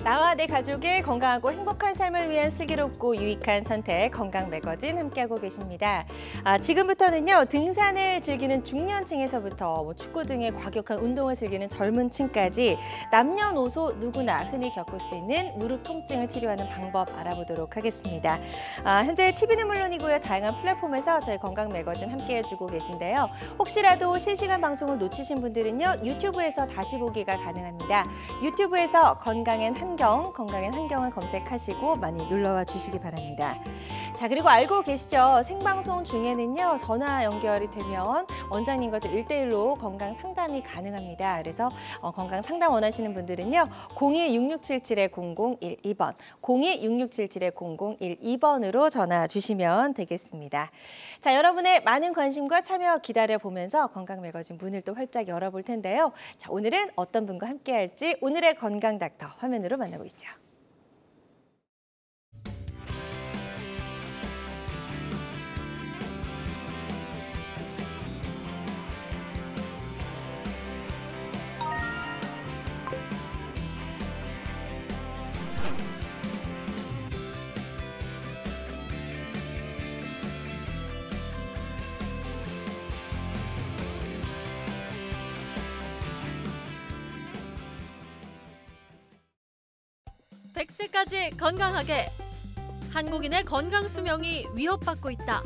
나와 내 가족의 건강하고 행복한 삶을 위한 슬기롭고 유익한 선택 건강 매거진 함께하고 계십니다. 지금부터는요 등산을 즐기는 중년층에서부터 축구 등의 과격한 운동을 즐기는 젊은 층까지 남녀노소 누구나 흔히 겪을 수 있는 무릎 통증을 치료하는 방법 알아보도록 하겠습니다. 현재 TV는 물론이고요 다양한 플랫폼에서 저희 건강 매거진 함께해주고 계신데요. 혹시라도 실시간 방송을 놓치신 분들은요 유튜브에서 다시 보기가 가능합니다. 유튜브에서 건강엔 한경을 검색하시고 많이 놀러와 주시기 바랍니다. 자, 그리고 알고 계시죠? 생방송 중에는요, 전화 연결이 되면 원장님과도 1대1로 건강 상담이 가능합니다. 그래서 건강 상담 원하시는 분들은요, 02-6677-0012번, 02-6677-0012번으로 전화 주시면 되겠습니다. 자, 여러분의 많은 관심과 참여 기다려보면서 건강 매거진 문을 또 활짝 열어볼 텐데요. 자, 오늘은 어떤 분과 함께 할지 오늘의 건강 닥터 화면으로 만나보시죠. 백세까지 건강하게. 한국인의 건강 수명이 위협받고 있다.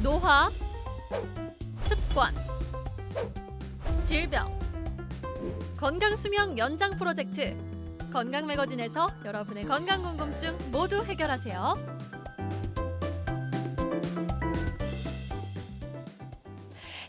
노화, 습관, 질병, 건강 수명 연장 프로젝트. 건강 매거진에서 여러분의 건강 궁금증 모두 해결하세요.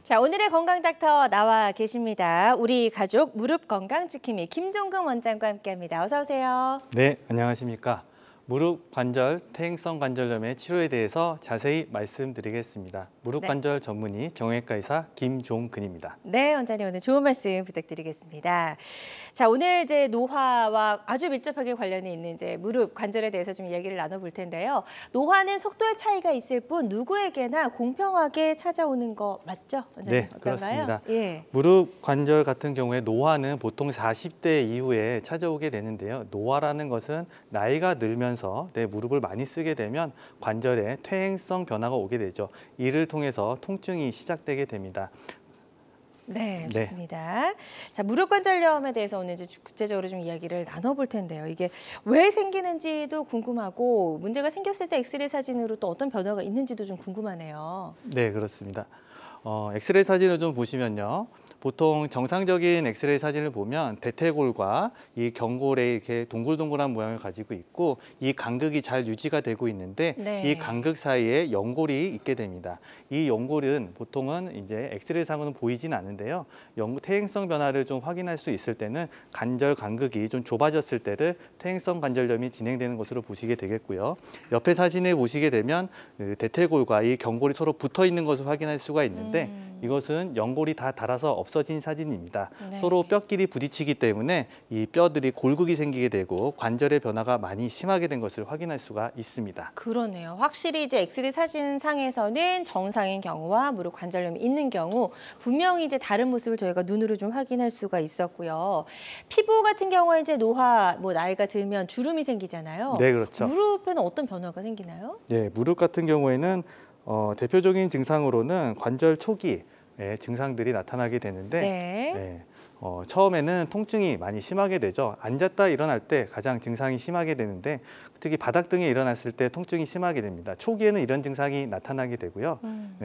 자, 오늘의 건강 닥터 나와 계십니다. 우리 가족 무릎 건강 지킴이 김종금 원장과 함께합니다. 어서 오세요. 네, 안녕하십니까. 무릎 관절 퇴행성 관절염의 치료에 대해서 자세히 말씀드리겠습니다. 무릎 관절 전문의 정형외과 의사 김종근입니다. 네, 원장님 오늘 좋은 말씀 부탁드리겠습니다. 자, 오늘 이제 노화와 아주 밀접하게 관련이 있는 이제 무릎 관절에 대해서 좀 이야기를 나눠볼 텐데요. 노화는 속도의 차이가 있을 뿐 누구에게나 공평하게 찾아오는 거 맞죠, 원장님? 네, 어떤가요? 그렇습니다. 예. 무릎 관절 같은 경우에 노화는 보통 40대 이후에 찾아오게 되는데요. 노화라는 것은 나이가 들면서 내 무릎을 많이 쓰게 되면 관절에 퇴행성 변화가 오게 되죠. 이를 통해서 통증이 시작되게 됩니다. 네, 좋습니다. 자, 무릎 관절염에 대해서 오늘 이제 구체적으로 좀 이야기를 나눠볼 텐데요. 이게 왜 생기는지도 궁금하고 문제가 생겼을 때 엑스레이 사진으로 또 어떤 변화가 있는지도 좀 궁금하네요. 네, 그렇습니다. 엑스레이 사진을 좀 보시면요. 보통 정상적인 엑스레이 사진을 보면 대퇴골과 이 경골에 이렇게 동글동글한 모양을 가지고 있고 이 간극이 잘 유지가 되고 있는데 이 간극 사이에 연골이 있게 됩니다. 이 연골은 보통은 이제 엑스레이상으로는 보이진 않는데요. 퇴행성 변화를 좀 확인할 수 있을 때는 관절 간극이 좀 좁아졌을 때를 퇴행성 관절염이 진행되는 것으로 보시게 되겠고요. 옆에 사진에 보시게 되면 그 대퇴골과 이 경골이 서로 붙어 있는 것을 확인할 수가 있는데 이것은 연골이 다 닳아서 없어진 사진입니다. 서로 뼈끼리 부딪히기 때문에 이 뼈들이 골극이 생기게 되고 관절의 변화가 많이 심하게 된 것을 확인할 수가 있습니다. 그러네요. 확실히 이제 엑스레이 사진상에서는 정상인 경우와 무릎 관절염이 있는 경우 분명히 이제 다른 모습을 저희가 눈으로 좀 확인할 수가 있었고요. 피부 같은 경우에 이제 노화, 나이가 들면 주름이 생기잖아요. 네, 그렇죠. 무릎에는 어떤 변화가 생기나요? 네, 무릎 같은 경우에는 대표적인 증상으로는 관절 초기 증상들이 나타나게 되는데 처음에는 통증이 많이 심하게 되죠. 앉았다 일어날 때 가장 증상이 심하게 되는데 특히 바닥 등에 일어났을 때 통증이 심하게 됩니다. 초기에는 이런 증상이 나타나게 되고요.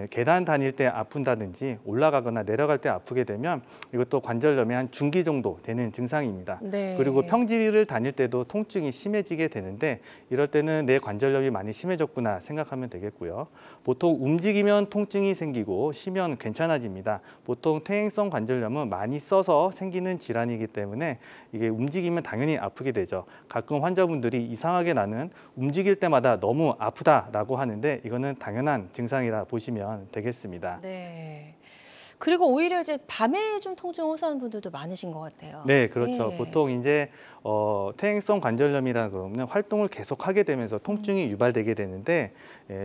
계단 다닐 때 아픈다든지 올라가거나 내려갈 때 아프게 되면 이것도 관절염의 한 중기 정도 되는 증상입니다. 그리고 평지를 다닐 때도 통증이 심해지게 되는데 이럴 때는 내 관절염이 많이 심해졌구나 생각하면 되겠고요. 보통 움직이면 통증이 생기고 쉬면 괜찮아집니다. 보통 퇴행성 관절염은 많이 써서 생기는 질환이기 때문에 이게 움직이면 당연히 아프게 되죠. 가끔 환자분들이 이상하게 나는 움직일 때마다 너무 아프다라고 하는데 이거는 당연한 증상이라 보시면 되겠습니다. 네. 그리고 오히려 이제 밤에 좀 통증 호소하는 분들도 많으신 것 같아요. 네, 그렇죠. 예. 보통 이제 퇴행성 관절염이라 그러면 활동을 계속하게 되면서 통증이 유발되게 되는데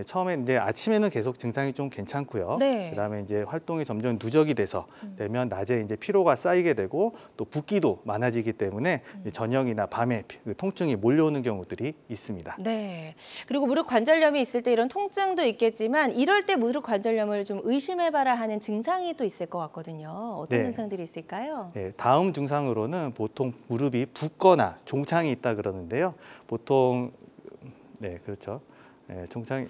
처음에 이제 아침에는 계속 증상이 좀 괜찮고요. 네. 그다음에 이제 활동이 점점 누적이 돼서 되면 낮에 이제 피로가 쌓이게 되고 또 붓기도 많아지기 때문에 저녁이나 밤에 그 통증이 몰려오는 경우들이 있습니다. 네. 그리고 무릎 관절염이 있을 때 이런 통증도 있겠지만 이럴 때 무릎 관절염을 좀 의심해봐라 하는 증상이 또 있을 것 같거든요. 어떤 네. 증상들이 있을까요? 네, 다음 증상으로는 보통 무릎이 붓거나 종창이 있다 그러는데요. 보통 네, 그렇죠. 종창이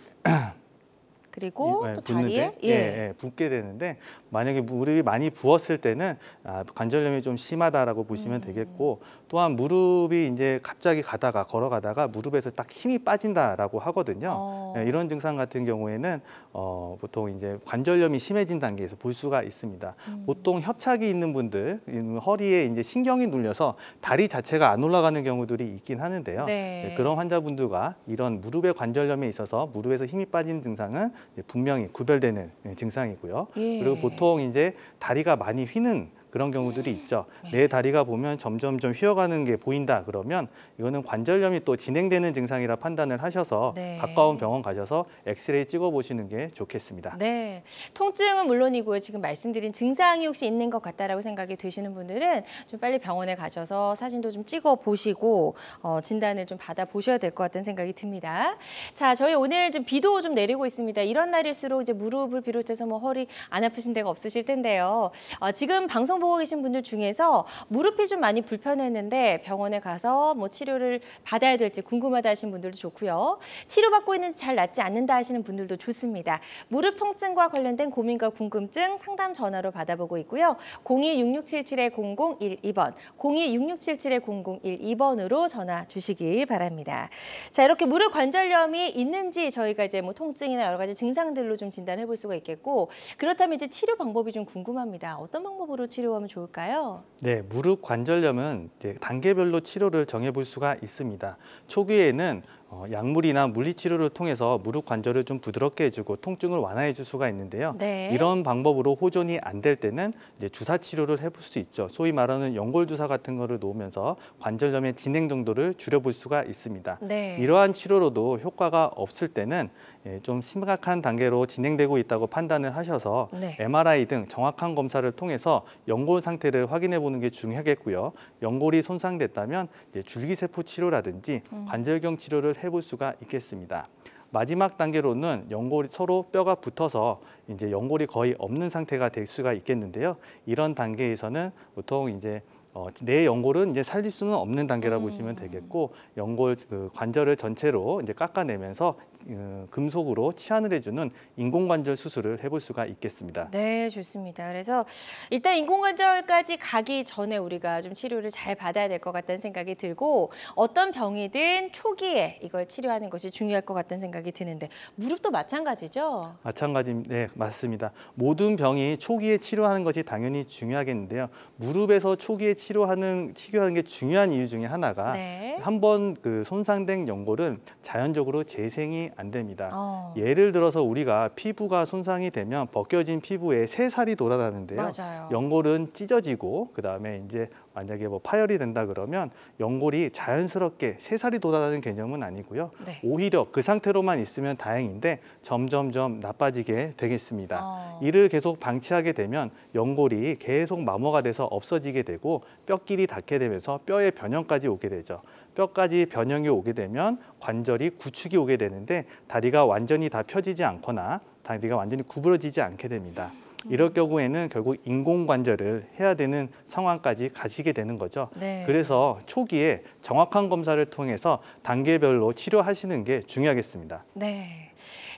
그리고 또 다리에 붓게 되는데 만약에 무릎이 많이 부었을 때는 관절염이 좀 심하다라고 보시면 되겠고 또한 무릎이 이제 갑자기 걸어가다가 무릎에서 딱 힘이 빠진다라고 하거든요. 이런 증상 같은 경우에는 보통 이제 관절염이 심해진 단계에서 볼 수가 있습니다. 보통 협착이 있는 분들 허리에 이제 신경이 눌려서 다리 자체가 안 올라가는 경우들이 있긴 하는데요. 네. 그런 환자분들과 이런 무릎의 관절염에 있어서 무릎에서 힘이 빠지는 증상은 분명히 구별되는 증상이고요. 예. 그리고 보통 이제 다리가 많이 휘는 그런 경우들이 있죠. 내 다리가 보면 점점점 휘어가는 게 보인다 그러면 이거는 관절염이 또 진행되는 증상이라 판단을 하셔서 네. 가까운 병원 가셔서 엑스레이 찍어보시는 게 좋겠습니다. 네, 통증은 물론이고요. 지금 말씀드린 증상이 혹시 있는 것 같다라고 생각이 되시는 분들은 좀 빨리 병원에 가셔서 사진도 좀 찍어 보시고 진단을 좀 받아 보셔야 될 것 같다는 생각이 듭니다. 자, 저희 오늘 좀 비도 좀 내리고 있습니다. 이런 날일수록 이제 무릎을 비롯해서 뭐 허리 안 아프신 데가 없으실 텐데요. 지금 방송 보고 계신 분들 중에서 무릎이 좀 많이 불편했는데 병원에 가서 뭐 치료를 받아야 될지 궁금하다 하시는 분들도 좋고요. 치료받고 있는데 잘 낫지 않는다 하시는 분들도 좋습니다. 무릎 통증과 관련된 고민과 궁금증 상담 전화로 받아보고 있고요. 02-6677-0012번, 02-6677-0012번으로 전화 주시기 바랍니다. 자, 이렇게 무릎 관절염이 있는지 저희가 이제 뭐 통증이나 여러 가지 증상들로 좀 진단해 볼 수가 있겠고 그렇다면 이제 치료 방법이 좀 궁금합니다. 어떤 방법으로 치료하면 좋을까요? 네, 무릎 관절염은 단계별로 치료를 정해볼 수가 있습니다. 초기에는 약물이나 물리치료를 통해서 무릎 관절을 좀 부드럽게 해주고 통증을 완화해 줄 수가 있는데요. 네. 이런 방법으로 호전이 안 될 때는 이제 주사 치료를 해볼 수 있죠. 소위 말하는 연골 주사 같은 거를 놓으면서 관절염의 진행 정도를 줄여볼 수가 있습니다. 네. 이러한 치료로도 효과가 없을 때는 좀 심각한 단계로 진행되고 있다고 판단을 하셔서 네. MRI 등 정확한 검사를 통해서 연골 상태를 확인해 보는 게 중요하겠고요. 연골이 손상됐다면 이제 줄기세포 치료라든지 관절경 치료를 해볼 수가 있겠습니다. 마지막 단계로는 연골이 서로 뼈가 붙어서 이제 연골이 거의 없는 상태가 될 수가 있겠는데요. 이런 단계에서는 보통 이제 내 연골은 이제 살릴 수는 없는 단계라 보시면 되겠고 연골 관절을 전체로 이제 깎아내면서 금속으로 치환을 해주는 인공관절 수술을 해볼 수가 있겠습니다. 네, 좋습니다. 그래서 일단 인공관절까지 가기 전에 우리가 좀 치료를 잘 받아야 될 것 같다는 생각이 들고 어떤 병이든 초기에 이걸 치료하는 것이 중요할 것 같다는 생각이 드는데 무릎도 마찬가지죠? 네, 맞습니다. 모든 병이 초기에 치료하는 것이 당연히 중요하겠는데요. 무릎에서 초기에 치료하는 게 중요한 이유 중에 하나가 네. 한번 손상된 연골은 자연적으로 재생이 안 됩니다. 예를 들어서 우리가 피부가 손상이 되면 벗겨진 피부에 새살이 돌아다니는데요. 맞아요. 연골은 찢어지고 그다음에 이제 만약에 뭐 파열이 된다 그러면 연골이 자연스럽게 새살이 돋아나는 개념은 아니고요. 네. 오히려 그 상태로만 있으면 다행인데 점점점 나빠지게 되겠습니다. 이를 계속 방치하게 되면 연골이 계속 마모가 돼서 없어지게 되고 뼈끼리 닿게 되면서 뼈의 변형까지 오게 되죠. 뼈까지 변형이 오게 되면 관절이 구축이 오게 되는데 다리가 완전히 다 펴지지 않거나 다리가 완전히 구부러지지 않게 됩니다. 이럴 경우에는 결국 인공관절을 해야 되는 상황까지 가시게 되는 거죠. 네. 그래서 초기에 정확한 검사를 통해서 단계별로 치료하시는 게 중요하겠습니다. 네.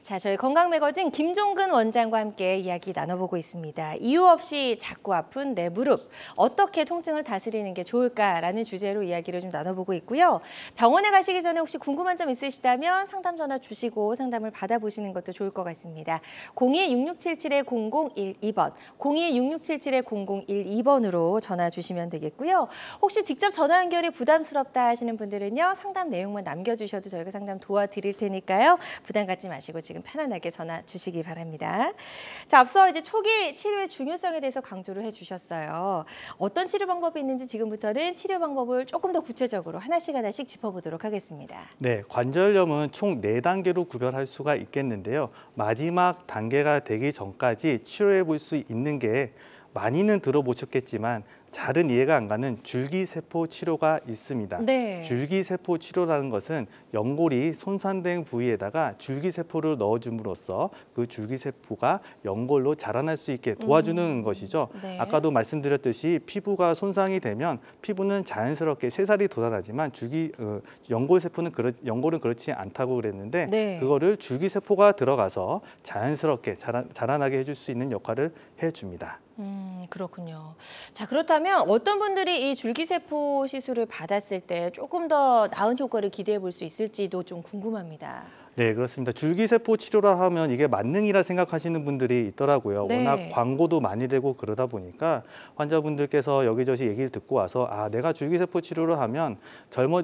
자, 저희 건강매거진 김종근 원장과 함께 이야기 나눠보고 있습니다. 이유 없이 자꾸 아픈 내 무릎, 어떻게 통증을 다스리는 게 좋을까라는 주제로 이야기를 좀 나눠보고 있고요. 병원에 가시기 전에 혹시 궁금한 점 있으시다면 상담 전화 주시고 상담을 받아보시는 것도 좋을 것 같습니다. 02-6677-0012번, 02-6677-0012번으로 전화 주시면 되겠고요. 혹시 직접 전화 연결이 부담스럽다 하시는 분들은요. 상담 내용만 남겨주셔도 저희가 상담 도와드릴 테니까요. 부담 갖지 마시고 지금 지금 편안하게 전화 주시기 바랍니다. 자, 앞서 이제 초기 치료의 중요성에 대해서 강조를 해주셨어요. 어떤 치료 방법이 있는지 지금부터는 치료 방법을 조금 더 구체적으로 하나씩 짚어보도록 하겠습니다. 네, 관절염은 총 4단계로 구별할 수가 있겠는데요. 마지막 단계가 되기 전까지 치료해 볼 수 있는 게 많이는 들어보셨겠지만 잘은 이해가 안 가는 줄기세포 치료가 있습니다. 네. 줄기세포 치료라는 것은 연골이 손상된 부위에다가 줄기세포를 넣어줌으로써 그 줄기세포가 연골로 자라날 수 있게 도와주는 것이죠. 네. 아까도 말씀드렸듯이 피부가 손상이 되면 피부는 자연스럽게 새살이 돋아나지만 연골은 그렇지 않다고 그랬는데 네. 그거를 줄기세포가 들어가서 자연스럽게 자라나게 해줄 수 있는 역할을 해줍니다. 그렇군요. 자, 그렇다면 어떤 분들이 이 줄기세포 시술을 받았을 때 조금 더 나은 효과를 기대해 볼 수 있을지도 좀 궁금합니다. 네, 그렇습니다. 줄기세포 치료라 하면 이게 만능이라 생각하시는 분들이 있더라고요. 네. 워낙 광고도 많이 되고 그러다 보니까 환자분들께서 여기저기 얘기를 듣고 와서 아, 내가 줄기세포 치료를 하면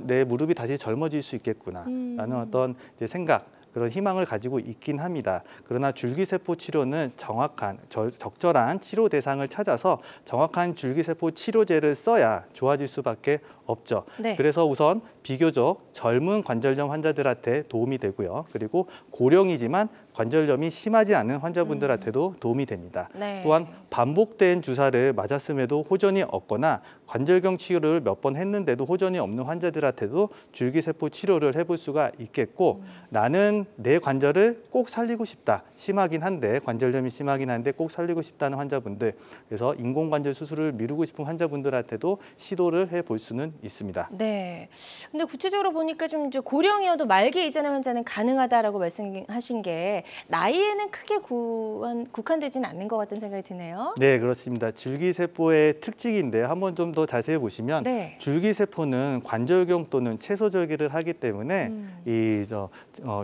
내 무릎이 다시 젊어질 수 있겠구나 라는 어떤 이제 생각, 그런 희망을 가지고 있긴 합니다. 그러나 줄기세포 치료는 정확한, 적절한 치료 대상을 찾아서 정확한 줄기세포 치료제를 써야 좋아질 수밖에 없죠. 네. 그래서 우선 비교적 젊은 관절염 환자들한테 도움이 되고요. 그리고 고령이지만 관절염이 심하지 않은 환자분들한테도 도움이 됩니다. 네. 또한 반복된 주사를 맞았음에도 호전이 없거나 관절경 치료를 몇 번 했는데도 호전이 없는 환자들한테도 줄기세포 치료를 해볼 수가 있겠고 나는 내 관절을 꼭 살리고 싶다. 심하긴 한데 관절염이 심하긴 한데 꼭 살리고 싶다는 환자분들, 그래서 인공관절 수술을 미루고 싶은 환자분들한테도 시도를 해볼 수는 있습니다. 네. 근데 구체적으로 보니까 좀 이제 고령이어도 말기 이전의 환자는 가능하다라고 말씀하신 게 나이에는 크게 국한되지는 않는 것 같다는 생각이 드네요. 네, 그렇습니다. 줄기세포의 특징인데 한번 좀 더 자세히 보시면 네. 줄기세포는 관절경 또는 채소절개를 하기 때문에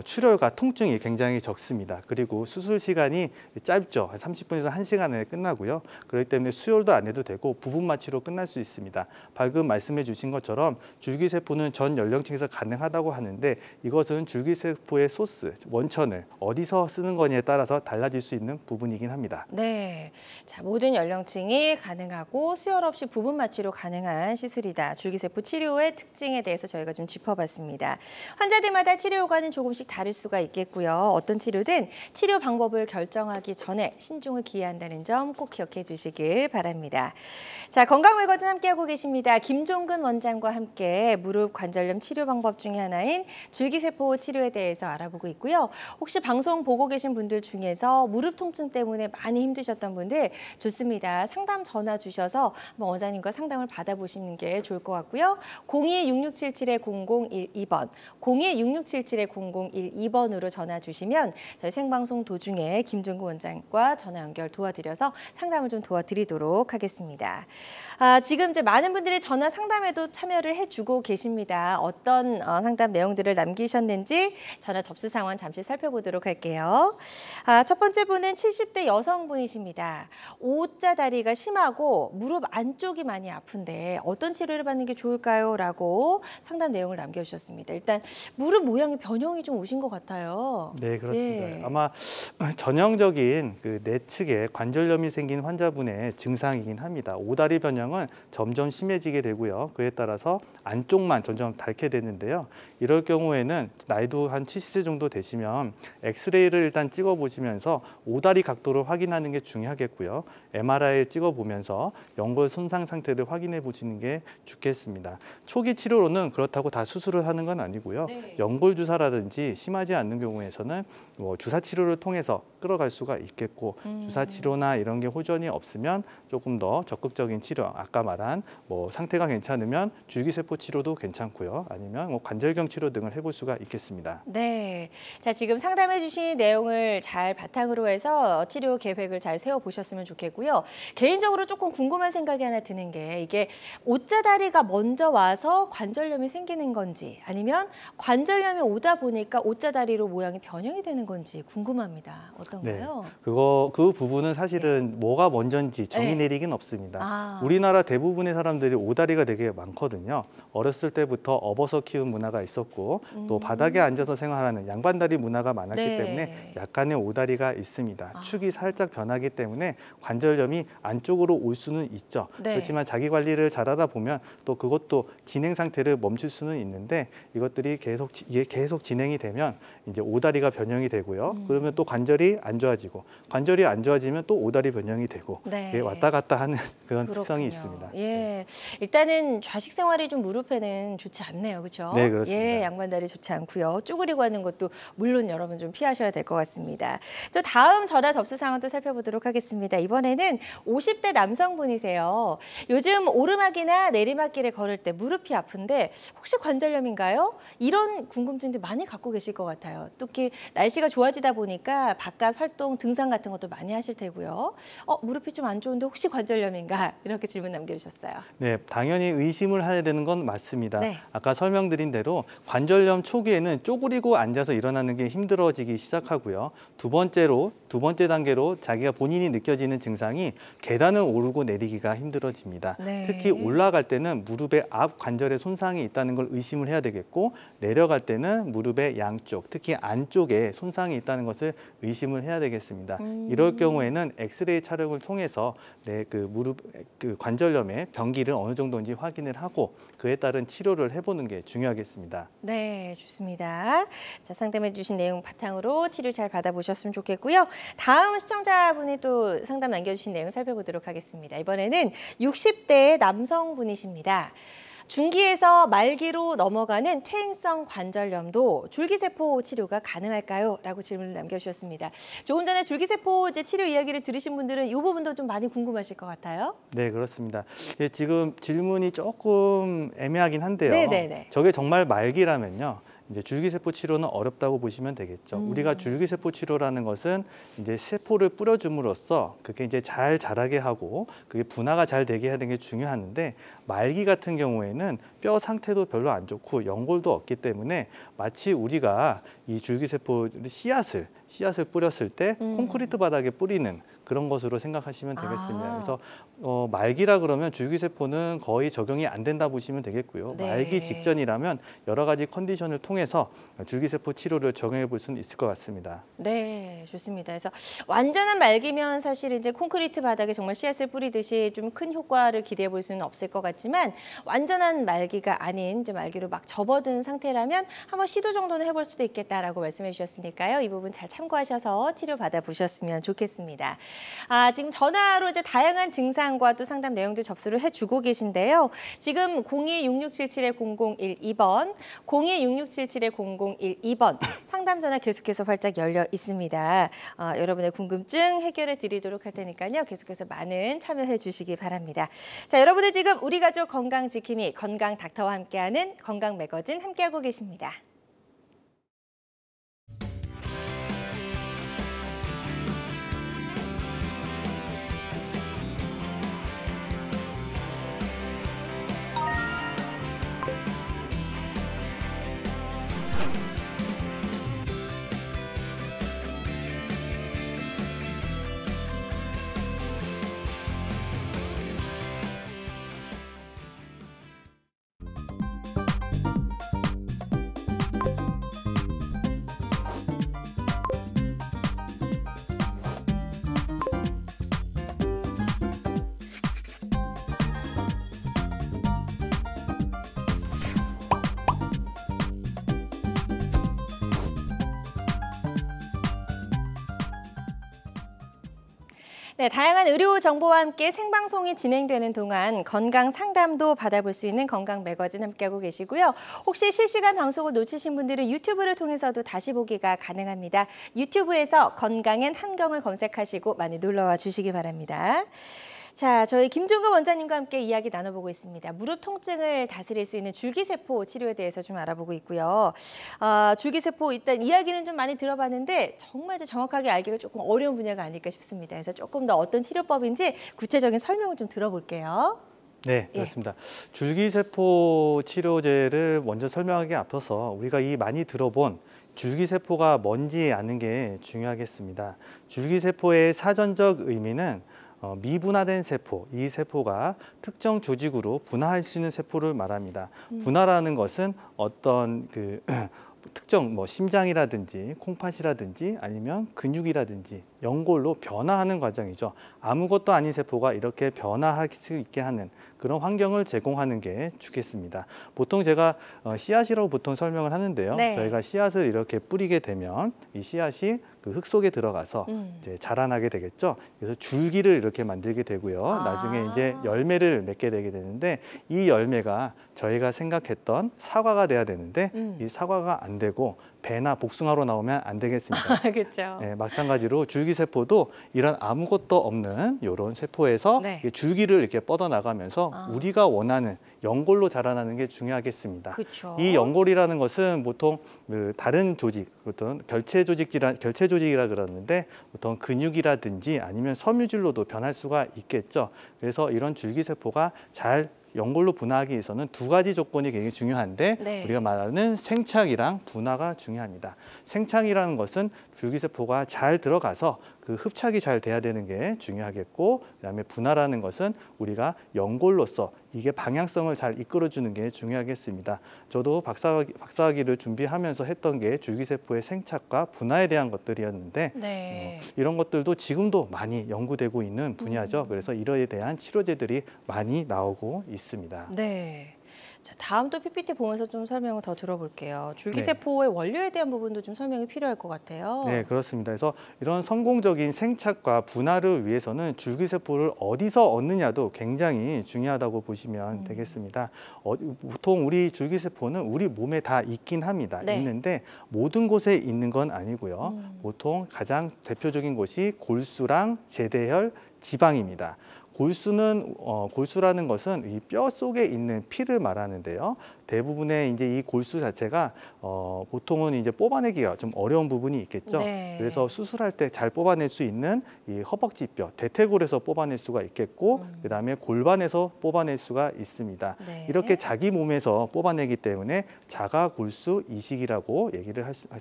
출혈과 통증이 굉장히 적습니다. 그리고 수술 시간이 짧죠. 한 30분에서 1시간 내에 끝나고요. 그렇기 때문에 수혈도 안 해도 되고 부분 마취로 끝날 수 있습니다. 방금 말씀해 주신 것처럼 줄기세포는 전 연령층에서 가능하다고 하는데 이것은 줄기세포의 소스, 원천을 어디서 쓰는 거냐에 따라서 달라질 수 있는 부분이긴 합니다. 네. 자, 모든 연령층이 가능하고 수혈 없이 부분 마취로 가능한 시술이다. 줄기세포 치료의 특징에 대해서 저희가 좀 짚어봤습니다. 환자들마다 치료 효과는 조금씩 다를 수가 있겠고요. 어떤 치료든 치료 방법을 결정하기 전에 신중을 기해한다는 점 꼭 기억해 주시길 바랍니다. 자, 건강매거진 함께하고 계십니다. 김종근 원장과 함께 무릎 관절염 치료 방법 중에 하나인 줄기세포 치료에 대해서 알아보고 있고요. 혹시 방송 보고 계신 분들 중에서 무릎 통증 때문에 많이 힘드셨던 분들 좋습니다. 상담 전화 주셔서 한번 원장님과 상담을 받아보시는 게 좋을 것 같고요. 02-6677-0012번, 02-6677-0012번으로 전화 주시면 저희 생방송 도중에 김종근 원장과 전화 연결 도와드려서 상담을 좀 도와드리도록 하겠습니다. 지금 이제 많은 분들이 전화 상담에도 참여를 해주고 계십니다. 어떤 상담 내용들을 남기셨는지 전화 접수 상황 잠시 살펴보도록 할게요. 첫 번째 분은 70대 여성분이십니다. O자 다리가 심하고 무릎 안쪽이 많이 아픈데 어떤 치료를 받는 게 좋을까요? 라고 상담 내용을 남겨주셨습니다. 일단 무릎 모양의 변형이 좀 오신 것 같아요. 네, 그렇습니다. 네. 아마 전형적인 그 내측에 관절염이 생긴 환자분의 증상이긴 합니다. 오다리 변형은 점점 심해지게 되고요. 그에 따라서 안쪽만 점점 닳게 되는데요. 이럴 경우에는 나이도 한 70세 정도 되시면 엑스레이를 일단 찍어보시면서 오다리 각도를 확인하는 게 중요하겠고요. MRI를 찍어보면서 연골 손상 상태를 확인해 보시는 게 좋겠습니다. 초기 치료로는 그렇다고 다 수술을 하는 건 아니고요. 네. 연골 주사라든지 심하지 않는 경우에서는 주사 치료를 통해서 끌어갈 수가 있겠고 주사 치료나 이런 게 호전이 없으면 조금 더 적극적인 치료, 아까 말한 상태가 괜찮으면 줄기세포 치료도 괜찮고요. 아니면 관절경 치료 등을 해볼 수가 있겠습니다. 네, 자 지금 상담해 주신 내용을 잘 바탕으로 해서 치료 계획을 잘 세워보셨으면 좋겠고요. 개인적으로 조금 궁금한 생각이 하나 드는 게 이게 O자 다리가 먼저 와서 관절염이 생기는 건지 아니면 관절염이 오다 보니까 O자 다리로 모양이 변형이 되는 건지 궁금합니다. 어떤가요? 그 부분은 사실은 뭐가 먼저인지 정의 내리긴 없습니다. 우리나라 대부분의 사람들이 오다리가 되게 많거든요. 어렸을 때부터 업어서 키운 문화가 있었고 또 바닥에 앉아서 생활하는 양반다리 문화가 많았기 때문에 약간의 오다리가 있습니다. 축이 살짝 변하기 때문에 관절염이 안쪽으로 올 수는 있죠. 그렇지만 자기 관리를 잘하다 보면 또 그것도 진행 상태를 멈출 수는 있는데 이게 계속 진행이 되면 이제 오다리가 변형이 되고요. 그러면 또 관절이 안 좋아지고 관절이 안 좋아지면 또 오다리 변형이 되고 이게 왔다 갔다 하는 그런 특성이 있습니다. 예, 일단은 좌식 생활이 좀 무릎에는 좋지 않네요, 그렇죠? 네, 그렇습니다. 예, 양반다리 좋지 않고요. 쭈그리고 하는 것도 물론 여러분 좀 피하셔야 될 것 같습니다. 저 다음 전화 접수 상황도 살펴보도록 하겠습니다. 이번에는 50대 남성분이세요. 요즘 오르막이나 내리막길을 걸을 때 무릎이 아픈데 혹시 관절염인가요? 이런 궁금증들 많이 갖고 계실 것 같아요. 특히 날씨가 좋아지다 보니까 바깥 활동, 등산 같은 것도 많이 하실 테고요. 무릎이 좀 안 좋은데 혹시 관절염인가? 이렇게 질문 남겨주셨어요. 네, 당연히 의심을 해야 되는 건 맞습니다. 아까 설명드린 대로 관절염 초기에는 쪼그리고 앉아서 일어나는 게 힘들어지기 시작하고요. 두 번째 단계로 자기가 본인이 느껴지는 증상이 계단을 오르고 내리기가 힘들어집니다. 특히 올라갈 때는 무릎의 앞 관절에 손상이 있다는 걸 의심을 해야 되겠고 내려갈 때는 무릎의 양쪽, 특히 안쪽에 손상이 있다는 것을 의심을 해야 되겠습니다. 이럴 경우에는 엑스레이 촬영을 통해서 무릎 관절염의 병기를 어느 정도인지 확인을 하고 그에 따른 치료를 해보는 게 중요하겠습니다. 네, 좋습니다. 자, 상담해 주신 내용 바탕으로 치료 잘 받아보셨으면 좋겠고요. 다음 시청자분이 또 상담 남겨주신 내용 살펴보도록 하겠습니다. 이번에는 60대 남성분이십니다. 중기에서 말기로 넘어가는 퇴행성 관절염도 줄기세포 치료가 가능할까요? 라고 질문을 남겨주셨습니다. 조금 전에 줄기세포 치료 이야기를 들으신 분들은 이 부분도 좀 많이 궁금하실 것 같아요. 네, 그렇습니다. 지금 질문이 조금 애매하긴 한데요. 저게 정말 말기라면요. 이제 줄기세포 치료는 어렵다고 보시면 되겠죠. 우리가 줄기세포 치료라는 것은 이제 세포를 뿌려줌으로써 그게 이제 잘 자라게 하고 그게 분화가 잘 되게 하는 게 중요한데 말기 같은 경우에는 뼈 상태도 별로 안 좋고 연골도 없기 때문에 마치 우리가 이 줄기세포 씨앗을 뿌렸을 때 콘크리트 바닥에 뿌리는 그런 것으로 생각하시면 되겠습니다. 그래서 말기라 그러면 줄기세포는 거의 적용이 안 된다 보시면 되겠고요. 말기 직전이라면 여러 가지 컨디션을 통해서 줄기세포 치료를 적용해 볼 수는 있을 것 같습니다. 네, 좋습니다. 그래서 완전한 말기면 사실 이제 콘크리트 바닥에 정말 씨앗을 뿌리듯이 좀 큰 효과를 기대해 볼 수는 없을 것 같지만 완전한 말기가 아닌 이제 말기로 막 접어든 상태라면 한번 시도 정도는 해볼 수도 있겠다라고 말씀해 주셨으니까요. 이 부분 잘 참고하셔서 치료 받아보셨으면 좋겠습니다. 지금 전화로 이제 다양한 증상과 또 상담 내용들 접수를 해주고 계신데요. 지금 02-6677-0012번, 02-6677-0012번 상담 전화 계속해서 활짝 열려 있습니다. 여러분의 궁금증 해결해 드리도록 할 테니까요. 계속해서 많은 참여해 주시기 바랍니다. 자, 여러분들 지금 우리 가족 건강 지킴이 건강 닥터와 함께하는 건강 매거진 함께하고 계십니다. 네, 다양한 의료 정보와 함께 생방송이 진행되는 동안 건강 상담도 받아볼 수 있는 건강 매거진 함께하고 계시고요. 혹시 실시간 방송을 놓치신 분들은 유튜브를 통해서도 다시 보기가 가능합니다. 유튜브에서 건강엔 한경을 검색하시고 많이 놀러와 주시기 바랍니다. 자, 저희 김종근 원장님과 함께 이야기 나눠보고 있습니다. 무릎 통증을 다스릴 수 있는 줄기세포 치료에 대해서 좀 알아보고 있고요. 줄기세포 일단 이야기는 좀 많이 들어봤는데 정말 이제 정확하게 알기가 조금 어려운 분야가 아닐까 싶습니다. 그래서 조금 더 어떤 치료법인지 구체적인 설명을 좀 들어볼게요. 네, 그렇습니다. 줄기세포 치료제를 먼저 설명하기 앞서서 우리가 많이 들어본 줄기세포가 뭔지 아는 게 중요하겠습니다. 줄기세포의 사전적 의미는 미분화된 세포, 이 세포가 특정 조직으로 분화할 수 있는 세포를 말합니다. 분화라는 것은 어떤 특정 심장이라든지 콩팥이라든지 아니면 근육이라든지 연골로 변화하는 과정이죠. 아무것도 아닌 세포가 이렇게 변화할 수 있게 하는 그런 환경을 제공하는 게 주겠습니다. 보통 제가 씨앗이라고 보통 설명을 하는데요. 네. 저희가 씨앗을 이렇게 뿌리게 되면 이 씨앗이 그 흙 속에 들어가서 이제 자라나게 되겠죠. 그래서 줄기를 이렇게 만들게 되고요. 나중에 이제 열매를 맺게 되게 되는데 이 열매가 저희가 생각했던 사과가 돼야 되는데 이 사과가 안 되고 배나 복숭아로 나오면 안 되겠습니다. 그렇죠. 네, 마찬가지로 줄기세포도 이런 아무것도 없는 이런 세포에서 네. 줄기를 이렇게 뻗어나가면서 우리가 원하는 연골로 자라나는 게 중요하겠습니다. 그렇죠. 이 연골이라는 것은 보통 다른 조직, 어떤 결체 조직이라 그러는데 보통 근육이라든지 아니면 섬유질로도 변할 수가 있겠죠. 그래서 이런 줄기세포가 잘 연골로 분화하기 위해서는 두 가지 조건이 굉장히 중요한데 네. 우리가 말하는 생착이랑 분화가 중요합니다. 생착이라는 것은 줄기세포가 잘 들어가서 그 흡착이 잘 돼야 되는 게 중요하겠고, 그다음에 분화라는 것은 우리가 연골로서 이게 방향성을 잘 이끌어주는 게 중요하겠습니다. 저도 박사학위를 준비하면서 했던 게 줄기세포의 생착과 분화에 대한 것들이었는데 네. 이런 것들도 지금도 많이 연구되고 있는 분야죠. 그래서 이러에 대한 치료제들이 많이 나오고 있습니다. 네. 자, 다음 또 PPT 보면서 좀 설명을 더 들어볼게요. 줄기세포의 원료에 대한 부분도 좀 설명이 필요할 것 같아요. 네, 그렇습니다. 그래서 이런 성공적인 생착과 분화를 위해서는 줄기세포를 어디서 얻느냐도 굉장히 중요하다고 보시면 되겠습니다. 보통 우리 줄기세포는 우리 몸에 다 있긴 합니다. 네. 있는데 모든 곳에 있는 건 아니고요. 보통 가장 대표적인 곳이 골수랑 제대혈, 지방입니다. 골수라는 것은 이 뼈 속에 있는 피를 말하는데요. 대부분의 이제 이 골수 자체가 보통은 이제 뽑아내기가 좀 어려운 부분이 있겠죠. 네. 그래서 수술할 때 잘 뽑아낼 수 있는 이 허벅지뼈, 대퇴골에서 뽑아낼 수가 있겠고, 그다음에 골반에서 뽑아낼 수가 있습니다. 네. 이렇게 자기 몸에서 뽑아내기 때문에 자가골수 이식이라고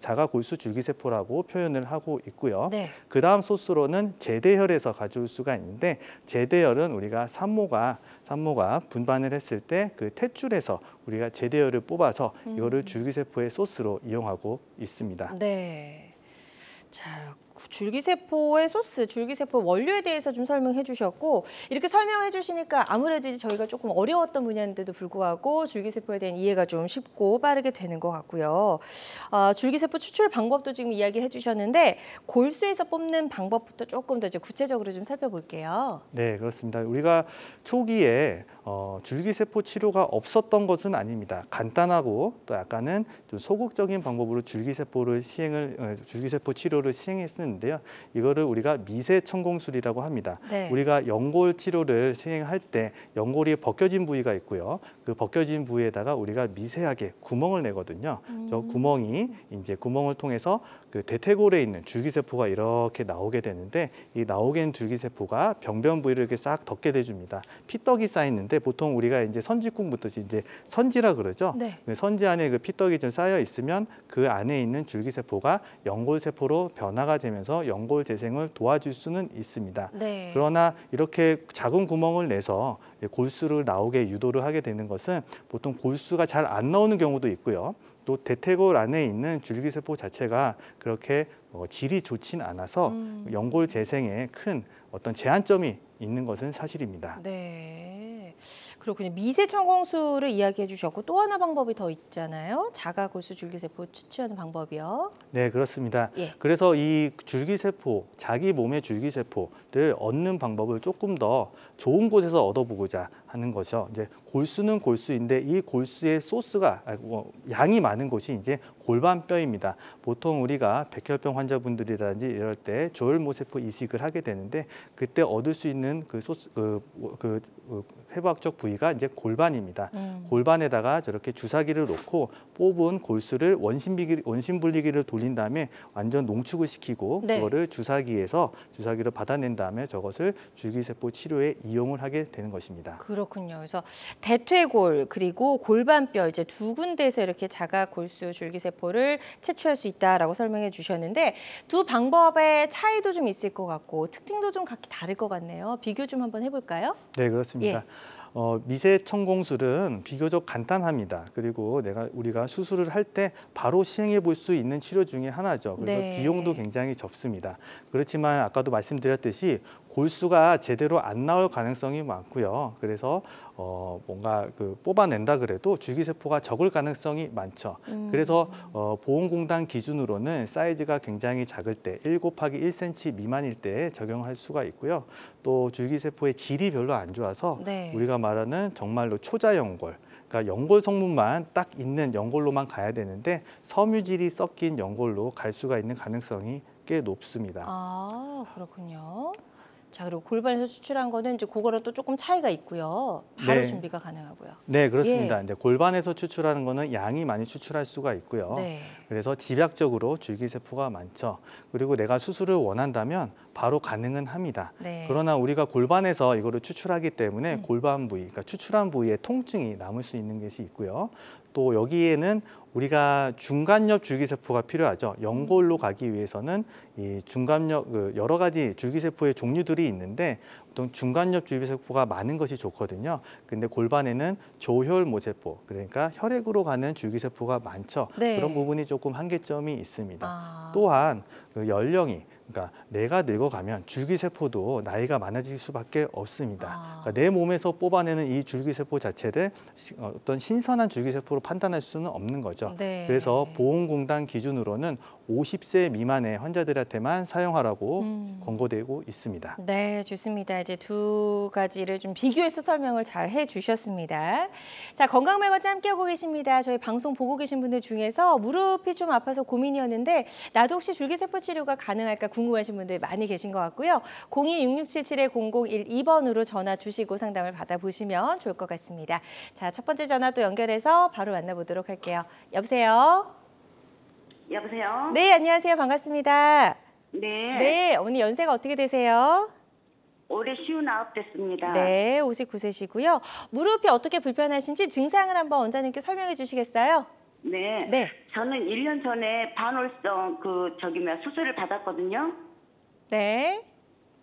자가골수 줄기세포라고 표현을 하고 있고요. 네. 그 다음 소스로는 제대혈에서 가져올 수가 있는데, 제대혈은 우리가 산모가 분반을 했을 때 그 탯줄에서 우리가 제대혈을 뽑아서 이거를 줄기세포의 소스로 이용하고 있습니다. 네. 자, 줄기세포의 소스, 줄기세포 원료에 대해서 좀 설명해 주셨고, 이렇게 설명해 주시니까 아무래도 이제 저희가 조금 어려웠던 분야인데도 불구하고 줄기세포에 대한 이해가 좀 쉽고 빠르게 되는 것 같고요. 줄기세포 추출 방법도 지금 이야기해 주셨는데, 골수에서 뽑는 방법부터 조금 더 이제 구체적으로 좀 살펴볼게요. 네, 그렇습니다. 우리가 초기에 줄기세포 치료가 없었던 것은 아닙니다. 간단하고 또 약간은 좀 소극적인 방법으로 줄기세포 치료를 시행했었는데요. 이거를 우리가 미세 천공술이라고 합니다. 네. 우리가 연골 치료를 시행할 때 연골이 벗겨진 부위가 있고요. 그 벗겨진 부위에다가 우리가 미세하게 구멍을 내거든요. 저 구멍을 통해서 그 대퇴골에 있는 줄기세포가 이렇게 나오게 되는데, 이 나오게 된 줄기세포가 병변 부위를 이렇게 싹 덮게 돼줍니다. 피떡이 쌓이는데 보통 우리가 이제 선지국부터 이제 선지라 그러죠. 네. 그 선지 안에 그 피떡이 좀 쌓여 있으면 그 안에 있는 줄기세포가 연골세포로 변화가 되면서 연골 재생을 도와줄 수는 있습니다. 네. 그러나 이렇게 작은 구멍을 내서 골수를 나오게 유도를 하게 되는 것은 보통 골수가 잘 안 나오는 경우도 있고요. 또 대퇴골 안에 있는 줄기세포 자체가 그렇게 질이 좋진 않아서 연골 재생에 큰 어떤 제한점이 있는 것은 사실입니다. 네. 그렇군요. 미세 천공술을 이야기해 주셨고, 또 하나 방법이 더 있잖아요. 자가골수 줄기세포 추출하는 방법이요. 네, 그렇습니다. 예. 그래서 이 줄기세포, 자기 몸의 줄기세포를 얻는 방법을 조금 더 좋은 곳에서 얻어보고자 하는 거죠. 이제 골수는 골수인데 이 골수의 양이 많은 곳이 이제 골반뼈입니다. 보통 우리가 백혈병 환자분들이라든지 이럴 때 조혈모세포 이식을 하게 되는데, 그때 얻을 수 있는 해부학적 부위가 이제 골반입니다. 골반에다가 저렇게 주사기를 놓고 뽑은 골수를 원심분리기를 돌린 다음에 완전 농축을 시키고 네. 그거를 주사기를 받아낸 다음에 저것을 줄기세포 치료에 이용을 하게 되는 것입니다. 그렇군요. 그래서 대퇴골 그리고 골반뼈 이제 두 군데에서 이렇게 자가 골수 줄기세포를 채취할 수 있다라고 설명해 주셨는데 두 방법의 차이도 좀 있을 것 같고 특징도 좀 각기 다를 것 같네요. 비교 좀 한번 해볼까요? 네, 그렇습니다. 미세 청공술은 비교적 간단합니다. 그리고 우리가 수술을 할 때 바로 시행해 볼 수 있는 치료 중에 하나죠. 그래서 네. 비용도 굉장히 적습니다. 그렇지만 아까도 말씀드렸듯이 골수가 제대로 안 나올 가능성이 많고요. 그래서 뭔가 뽑아낸다 그래도 줄기세포가 적을 가능성이 많죠. 그래서 보건공단 기준으로는 사이즈가 굉장히 작을 때 1곱하기1cm 미만일 때 적용할 수가 있고요. 또 줄기세포의 질이 별로 안 좋아서 네. 우리가 말하는 정말로 초자연골, 그러니까 연골 성분만 딱 있는 연골로만 가야 되는데 섬유질이 섞인 연골로 갈 수가 있는 가능성이 꽤 높습니다. 아, 그렇군요. 자, 그리고 골반에서 추출한 거는 이제 그거랑 또 조금 차이가 있고요. 바로 네. 준비가 가능하고요. 네, 그렇습니다. 예. 이제 골반에서 추출하는 거는 양이 많이 추출할 수가 있고요. 네. 그래서 집약적으로 줄기세포가 많죠. 그리고 내가 수술을 원한다면 바로 가능은 합니다. 네. 그러나 우리가 골반에서 이거를 추출하기 때문에 골반 부위, 그러니까 추출한 부위에 통증이 남을 수 있는 것이 있고요. 또 여기에는 우리가 중간엽 줄기세포가 필요하죠. 연골로 가기 위해서는 이 중간엽 여러 가지 줄기세포의 종류들이 있는데 보통 중간엽 줄기세포가 많은 것이 좋거든요. 근데 골반에는 조혈모세포, 그러니까 혈액으로 가는 줄기세포가 많죠. 네. 그런 부분이 조금 한계점이 있습니다. 아. 또한 연령이, 그러니까 내가 늙어가면 줄기세포도 나이가 많아질 수밖에 없습니다. 그러니까 내 몸에서 뽑아내는 이 줄기세포 자체를 어떤 신선한 줄기세포로 판단할 수는 없는 거죠. 네. 그래서 보건공단 기준으로는 50세 미만의 환자들한테만 사용하라고 권고되고 있습니다. 네, 좋습니다. 이제 두 가지를 좀 비교해서 설명을 잘 해주셨습니다. 자, 건강매거진 함께하고 계십니다. 저희 방송 보고 계신 분들 중에서 무릎이 좀 아파서 고민이었는데 나도 혹시 줄기세포 치료가 가능할까 궁금하신 분들 많이 계신 것 같고요. 02-6677-0012번으로 전화 주시고 상담을 받아보시면 좋을 것 같습니다. 자, 첫 번째 전화 또 연결해서 바로 만나보도록 할게요. 여보세요? 여보세요? 네, 안녕하세요. 반갑습니다. 네. 네, 어머니 연세가 어떻게 되세요? 올해 59 됐습니다. 네, 59세시고요. 무릎이 어떻게 불편하신지 증상을 한번 원장님께 설명해 주시겠어요? 네. 네. 저는 1년 전에 반월성 수술을 받았거든요. 네.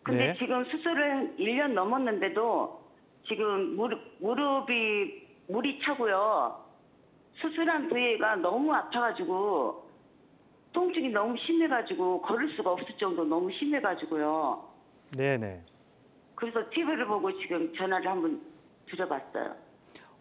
근데 네. 지금 수술을 1년 넘었는데도 지금 물이 차고요. 수술한 부위가 너무 아파가지고 통증이 너무 심해가지고 걸을 수가 없을 정도 너무 심해가지고요. 네네. 그래서 TV를 보고 지금 전화를 한번 드려봤어요.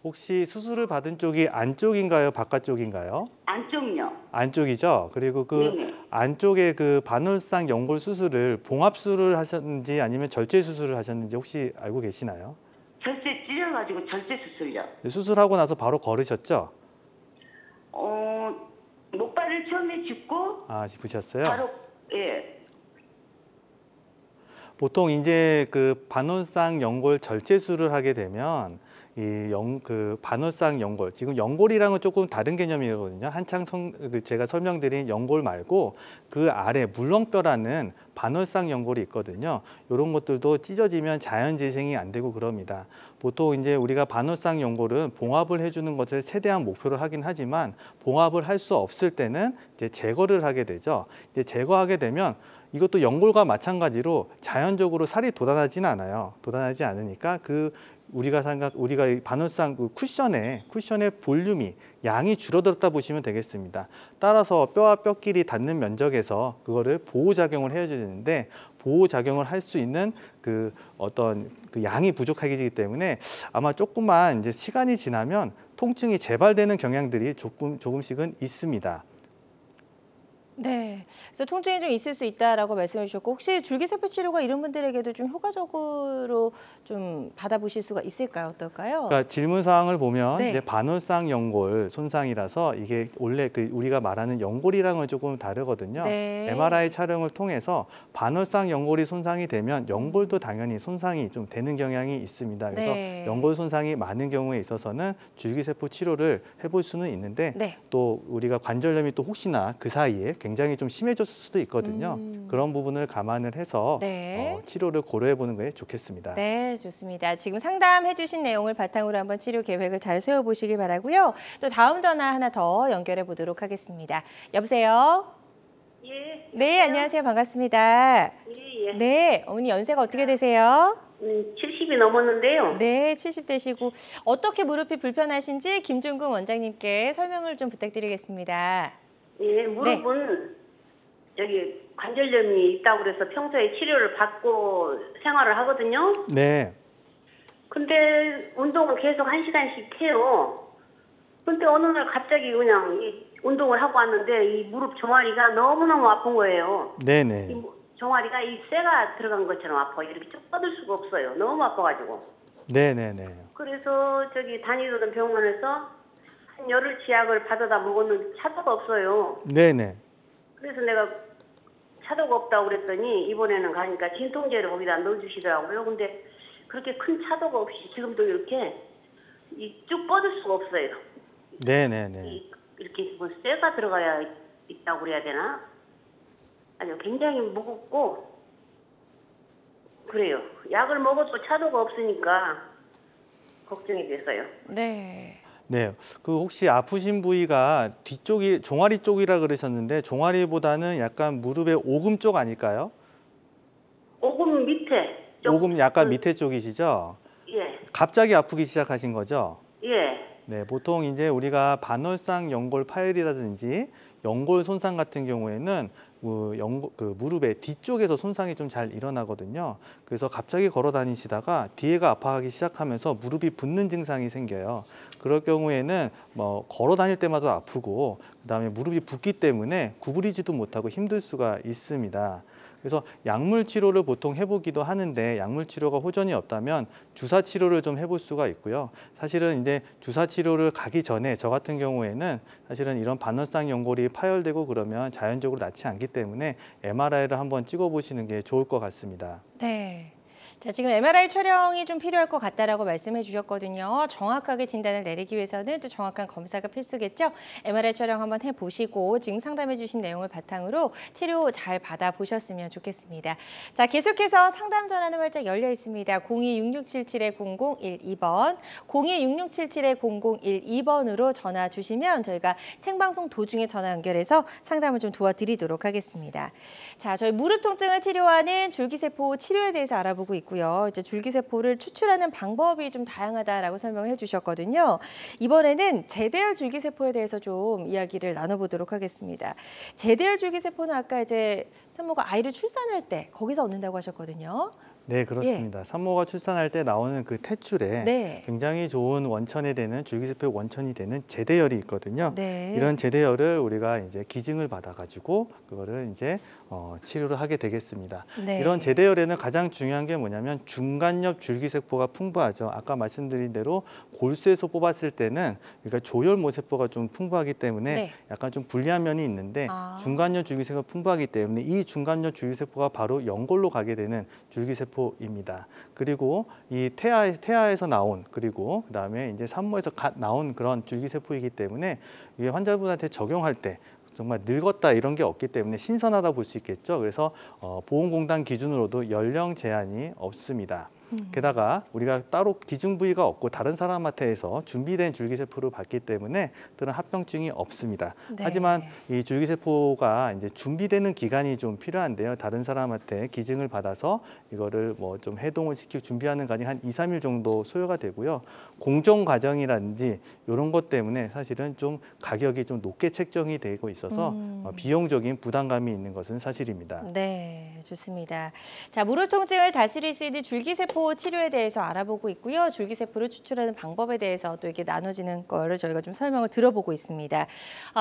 혹시 수술을 받은 쪽이 안쪽인가요? 바깥쪽인가요? 안쪽요. 안쪽이죠. 그리고 네네. 안쪽에 반월상 연골 수술을 봉합술을 하셨는지 아니면 절제 수술을 하셨는지 혹시 알고 계시나요? 절제 찔려가지고 절제 수술요. 수술하고 나서 바로 걸으셨죠? 목발을 처음에 짚고 아, 짚으셨어요? 바로 예. 보통 이제 반월상 연골 절제술을 하게 되면 반월상 연골, 지금 연골이랑은 조금 다른 개념이거든요. 제가 설명드린 연골 말고 그 아래 물렁뼈라는 반월상 연골이 있거든요. 이런 것들도 찢어지면 자연 재생이 안 되고 그럽니다. 보통 이제 우리가 반월상 연골은 봉합을 해주는 것을 최대한 목표로 하긴 하지만 봉합을 할 수 없을 때는 이제 제거를 하게 되죠. 이제 제거하게 되면 이것도 연골과 마찬가지로 자연적으로 살이 돋아나지는 않아요. 돋아나지 않으니까 우리가 이 반월상 쿠션의 볼륨이 양이 줄어들었다 보시면 되겠습니다. 따라서 뼈와 뼈끼리 닿는 면적에서 그거를 보호작용을 해줘야 되는데 보호작용을 할 수 있는 어떤 양이 부족하기 때문에 아마 조금만 이제 시간이 지나면 통증이 재발되는 경향들이 조금씩은 있습니다. 네, 그래서 통증이 좀 있을 수 있다라고 말씀해 주셨고 혹시 줄기세포 치료가 이런 분들에게도 좀 효과적으로 좀 받아보실 수가 있을까요? 어떨까요? 그러니까 질문 사항을 보면 네. 이제 반월상 연골 손상이라서 이게 원래 그 우리가 말하는 연골이랑은 조금 다르거든요. 네. MRI 촬영을 통해서 반월상 연골이 손상이 되면 연골도 당연히 손상이 좀 되는 경향이 있습니다. 그래서 네. 연골 손상이 많은 경우에 있어서는 줄기세포 치료를 해볼 수는 있는데 네. 또 우리가 관절염이 또 혹시나 그 사이에 굉장히 좀 심해졌을 수도 있거든요. 그런 부분을 감안을 해서 네. 치료를 고려해 보는 게 좋겠습니다. 네, 좋습니다. 지금 상담해 주신 내용을 바탕으로 한번 치료 계획을 잘 세워보시길 바라고요. 또 다음 전화 하나 더 연결해 보도록 하겠습니다. 여보세요? 예. 네, 안녕하세요. 반갑습니다. 예, 예. 네, 어머니 연세가 어떻게 되세요? 70이 넘었는데요. 네, 70대시고 어떻게 무릎이 불편하신지 김종근 원장님께 설명을 좀 부탁드리겠습니다. 예, 무릎은 여기 관절염이 있다고 그래서 평소에 치료를 받고 생활을 하거든요. 네. 근데 운동을 계속 1시간씩 해요. 근데 어느 날 갑자기 그냥 이 운동을 하고 왔는데 이 무릎 종아리가 너무너무 아픈 거예요. 네네. 이 종아리가 이 쇠가 들어간 것처럼 아파요. 이렇게 쭉 뻗을 수가 없어요. 너무 아파가지고. 네네네. 그래서 저기 다니던 병원에서 한 열흘 치약을 받아다 먹었는데 차도가 없어요. 네네. 그래서 내가 차도가 없다고 그랬더니 이번에는 가니까 진통제를 거기다 넣어주시더라고요. 근데 그렇게 큰 차도가 없이 지금도 이렇게 쭉 뻗을 수가 없어요. 네네네. 이렇게 뭐 쇠가 들어가야 있다고 그래야 되나? 아니요, 굉장히 무겁고 그래요. 약을 먹어도 차도가 없으니까 걱정이 됐어요. 네. 네. 그 혹시 아프신 부위가 뒤쪽이 종아리 쪽이라 그러셨는데 종아리보다는 약간 무릎의 오금 쪽 아닐까요? 오금 밑에. 오금 약간 밑에 쪽이시죠? 예. 갑자기 아프기 시작하신 거죠? 예. 네, 보통 이제 우리가 반월상 연골 파열이라든지 연골 손상 같은 경우에는 무릎의 뒤쪽에서 손상이 좀 잘 일어나거든요. 그래서 갑자기 걸어 다니시다가 뒤에가 아파하기 시작하면서 무릎이 붓는 증상이 생겨요. 그럴 경우에는 뭐 걸어 다닐 때마다 아프고 그다음에 무릎이 붓기 때문에 구부리지도 못하고 힘들 수가 있습니다. 그래서 약물 치료를 보통 해보기도 하는데 약물 치료가 호전이 없다면 주사 치료를 좀 해볼 수가 있고요. 사실은 이제 주사 치료를 가기 전에 저 같은 경우에는 사실은 이런 반월상 연골이 파열되고 그러면 자연적으로 낫지 않기 때문에 MRI를 한번 찍어보시는 게 좋을 것 같습니다. 네. 자, 지금 MRI 촬영이 좀 필요할 것 같다라고 말씀해 주셨거든요. 정확하게 진단을 내리기 위해서는 또 정확한 검사가 필수겠죠. MRI 촬영 한번 해보시고 지금 상담해 주신 내용을 바탕으로 치료 잘 받아보셨으면 좋겠습니다. 자, 계속해서 상담 전화는 활짝 열려 있습니다. 02-667-0012번, 02-667-0012번으로 전화 주시면 저희가 생방송 도중에 전화 연결해서 상담을 좀 도와드리도록 하겠습니다. 자, 저희 무릎 통증을 치료하는 줄기세포 치료에 대해서 알아보고 있고요. 이제 줄기세포를 추출하는 방법이 좀 다양하다라고 설명해 주셨거든요. 이번에는 제대열 줄기세포에 대해서 좀 이야기를 나눠보도록 하겠습니다. 제대열 줄기세포는 아까 이제 산모가 아이를 출산할 때 거기서 얻는다고 하셨거든요. 네, 그렇습니다. 산모가 출산할 때 나오는 그 탯줄에 네. 굉장히 좋은 원천이 되는 줄기세포의 원천이 되는 제대열이 있거든요. 네. 이런 제대열을 우리가 이제 기증을 받아가지고 그거를 이제 치료를 하게 되겠습니다. 네. 이런 제대열에는 가장 중요한 게 뭐냐면 중간엽 줄기세포가 풍부하죠. 아까 말씀드린 대로 골수에서 뽑았을 때는 그러니까 조혈 모세포가 좀 풍부하기 때문에 네. 약간 좀 불리한 면이 있는데 중간엽 줄기세포가 풍부하기 때문에 이 중간엽 줄기세포가 바로 연골로 가게 되는 줄기세포입니다. 그리고 이 태아에서 나온 그리고 그다음에 이제 산모에서 나온 그런 줄기세포이기 때문에 이게 환자분한테 적용할 때 정말 늙었다 이런 게 없기 때문에 신선하다 볼 수 있겠죠. 그래서 보건공단 기준으로도 연령 제한이 없습니다. 게다가 우리가 따로 기증 부위가 없고 다른 사람한테서 준비된 줄기세포를 받기 때문에 그런 합병증이 없습니다. 네. 하지만 이 줄기세포가 이제 준비되는 기간이 좀 필요한데요. 다른 사람한테 기증을 받아서 이거를 뭐 좀 해동을 시키고 준비하는 과정이 한 2, 3일 정도 소요가 되고요. 공정 과정이라든지 이런 것 때문에 사실은 좀 가격이 좀 높게 책정이 되고 있어서 비용적인 부담감이 있는 것은 사실입니다. 네, 좋습니다. 자, 무릎 통증을 다스릴 수 있는 줄기세포 줄기세포 치료에 대해서 알아보고 있고요. 줄기세포를 추출하는 방법에 대해서 또 이렇게 나눠지는 거를 저희가 좀 설명을 들어보고 있습니다.